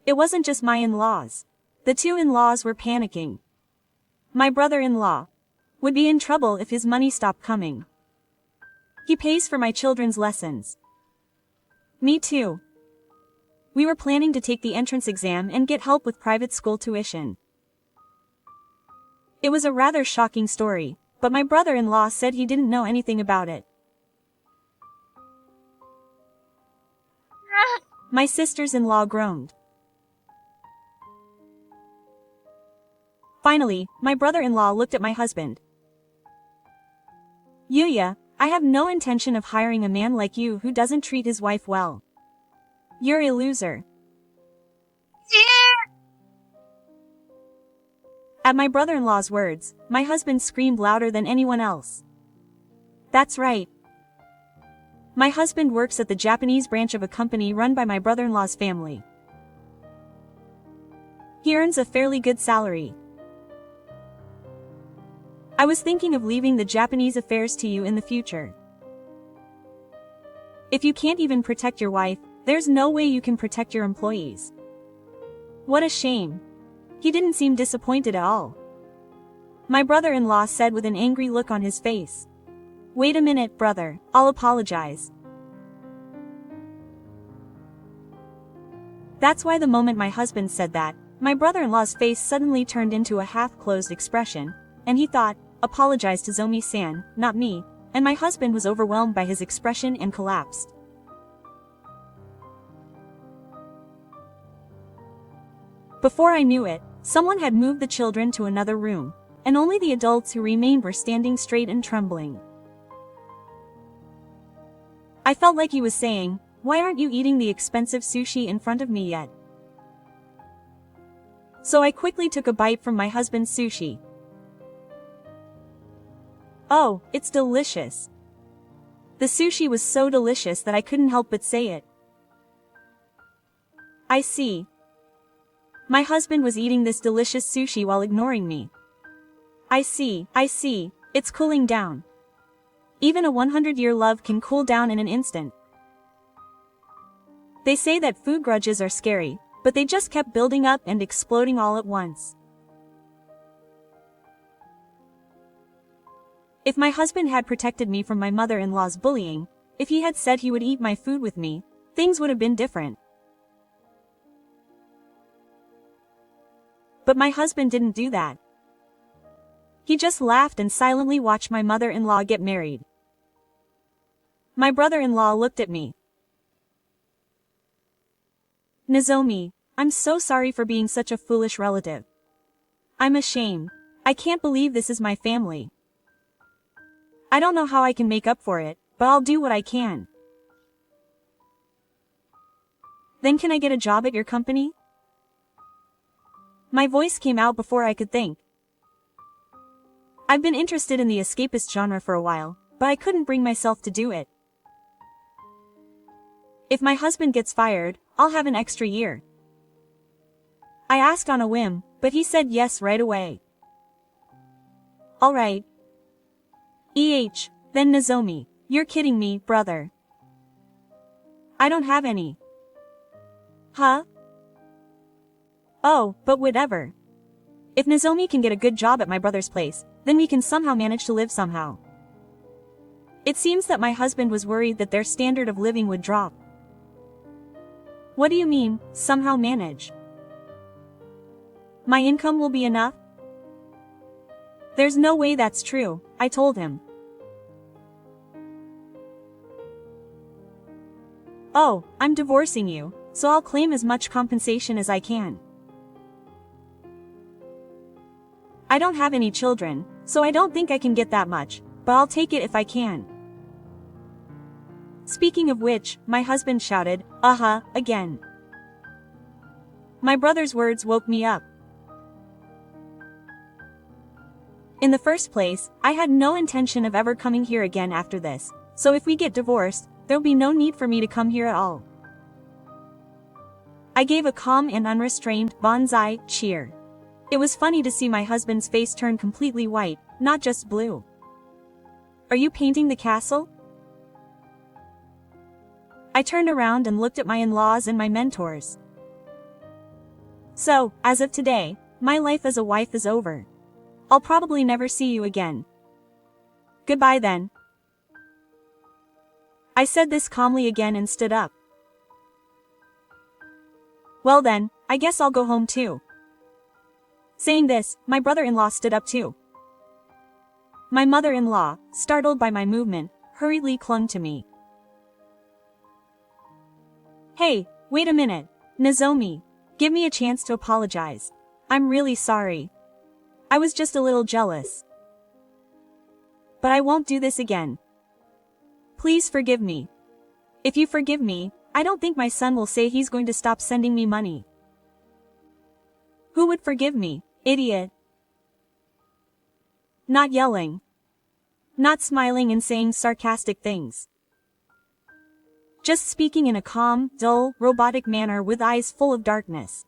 It wasn't just my in-laws. The two in-laws were panicking. My brother-in-law would be in trouble if his money stopped coming. He pays for my children's lessons. Me too. We were planning to take the entrance exam and get help with private school tuition. It was a rather shocking story, but my brother-in-law said he didn't know anything about it. My sisters-in-law groaned. Finally, my brother-in-law looked at my husband. Yuya, I have no intention of hiring a man like you who doesn't treat his wife well. You're a loser. At my brother-in-law's words, my husband screamed louder than anyone else. That's right. My husband works at the Japanese branch of a company run by my brother-in-law's family. He earns a fairly good salary. I was thinking of leaving the Japanese affairs to you in the future. If you can't even protect your wife, there's no way you can protect your employees. What a shame. He didn't seem disappointed at all. My brother-in-law said with an angry look on his face. Wait a minute, brother, I'll apologize. That's why the moment my husband said that, my brother-in-law's face suddenly turned into a half-closed expression, and he thought, apologize to Zomi-san, not me, and my husband was overwhelmed by his expression and collapsed. Before I knew it, someone had moved the children to another room, and only the adults who remained were standing straight and trembling. I felt like he was saying, why aren't you eating the expensive sushi in front of me yet? So I quickly took a bite from my husband's sushi. Oh, it's delicious. The sushi was so delicious that I couldn't help but say it. I see. My husband was eating this delicious sushi while ignoring me. I see, it's cooling down. Even a 100-year love can cool down in an instant. They say that food grudges are scary, but they just kept building up and exploding all at once. If my husband had protected me from my mother-in-law's bullying, if he had said he would eat my food with me, things would have been different. But my husband didn't do that. He just laughed and silently watched my mother-in-law get married. My brother-in-law looked at me. Nozomi, I'm so sorry for being such a foolish relative. I'm ashamed. I can't believe this is my family. I don't know how I can make up for it, but I'll do what I can. Then can I get a job at your company? My voice came out before I could think. I've been interested in the escapist genre for a while, but I couldn't bring myself to do it. If my husband gets fired, I'll have an extra year. I asked on a whim, but he said yes right away. Alright. Then Nozomi, you're kidding me, brother. I don't have any. Huh? Oh, but whatever. If Nozomi can get a good job at my brother's place, then we can somehow manage to live somehow. It seems that my husband was worried that their standard of living would drop. What do you mean, somehow manage? My income will be enough? There's no way that's true, I told him. Oh, I'm divorcing you, so I'll claim as much compensation as I can. I don't have any children, so I don't think I can get that much, but I'll take it if I can. Speaking of which, my husband shouted, again. My brother's words woke me up. In the first place, I had no intention of ever coming here again after this, so if we get divorced, there'll be no need for me to come here at all. I gave a calm and unrestrained banzai cheer. It was funny to see my husband's face turn completely white, not just blue. Are you painting the castle? I turned around and looked at my in-laws and my mentors. So, as of today, my life as a wife is over. I'll probably never see you again. Goodbye then. I said this calmly again and stood up. Well then, I guess I'll go home too. Saying this, my brother-in-law stood up too. My mother-in-law, startled by my movement, hurriedly clung to me. Hey, wait a minute, Nozomi, give me a chance to apologize. I'm really sorry. I was just a little jealous. But I won't do this again. Please forgive me. If you forgive me, I don't think my son will say he's going to stop sending me money. Who would forgive me, idiot? Not yelling. Not smiling and saying sarcastic things. Just speaking in a calm, dull, robotic manner with eyes full of darkness.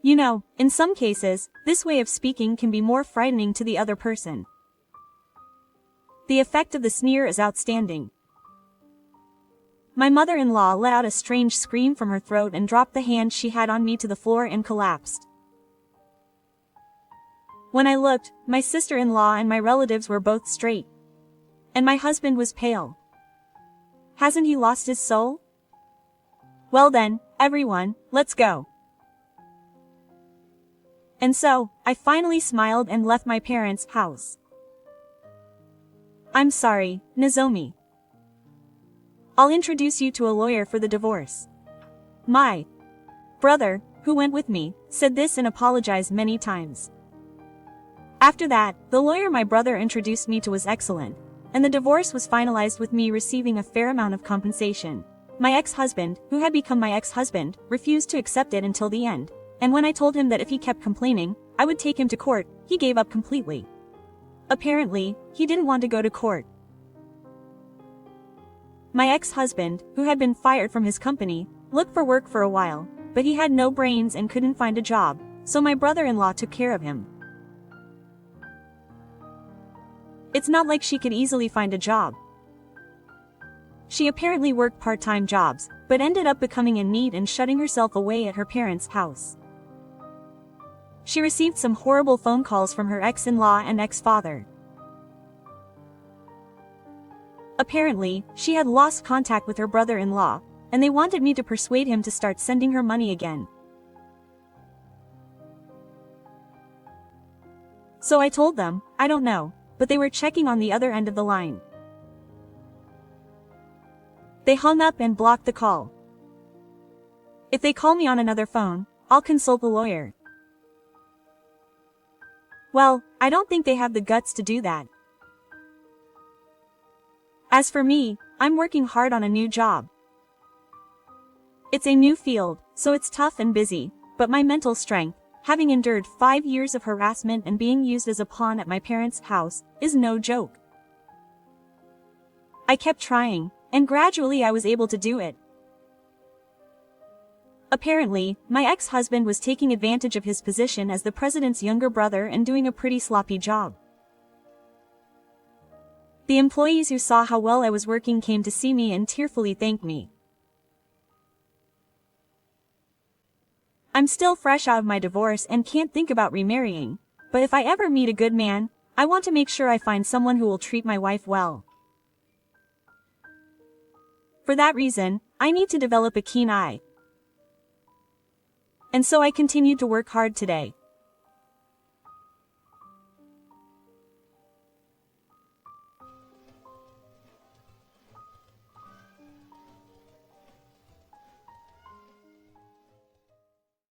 You know, in some cases, this way of speaking can be more frightening to the other person. The effect of the sneer is outstanding. My mother-in-law let out a strange scream from her throat and dropped the hand she had on me to the floor and collapsed. When I looked, my sister-in-law and my relatives were both straight. And my husband was pale. Hasn't he lost his soul? Well then, everyone, let's go. And so, I finally smiled and left my parents' house. I'm sorry, Nozomi. I'll introduce you to a lawyer for the divorce. My brother, who went with me, said this and apologized many times. After that, the lawyer my brother introduced me to was excellent, and the divorce was finalized with me receiving a fair amount of compensation. My ex-husband, who had become my ex-husband, refused to accept it until the end, and when I told him that if he kept complaining, I would take him to court, he gave up completely. Apparently, he didn't want to go to court. My ex-husband, who had been fired from his company, looked for work for a while, but he had no brains and couldn't find a job, so my brother-in-law took care of him. It's not like she could easily find a job. She apparently worked part-time jobs, but ended up becoming in need and shutting herself away at her parents' house. She received some horrible phone calls from her ex-in-law and ex-father. Apparently, she had lost contact with her brother-in-law, and they wanted me to persuade him to start sending her money again. So I told them, I don't know, but they were checking on the other end of the line. They hung up and blocked the call. If they call me on another phone, I'll consult the lawyer. Well, I don't think they have the guts to do that. As for me, I'm working hard on a new job. It's a new field, so it's tough and busy, but my mental strength, having endured 5 years of harassment and being used as a pawn at my parents' house, is no joke. I kept trying, and gradually I was able to do it. Apparently, my ex-husband was taking advantage of his position as the president's younger brother and doing a pretty sloppy job. The employees who saw how well I was working came to see me and tearfully thanked me. I'm still fresh out of my divorce and can't think about remarrying, but if I ever meet a good man, I want to make sure I find someone who will treat my wife well. For that reason, I need to develop a keen eye. And so I continued to work hard today.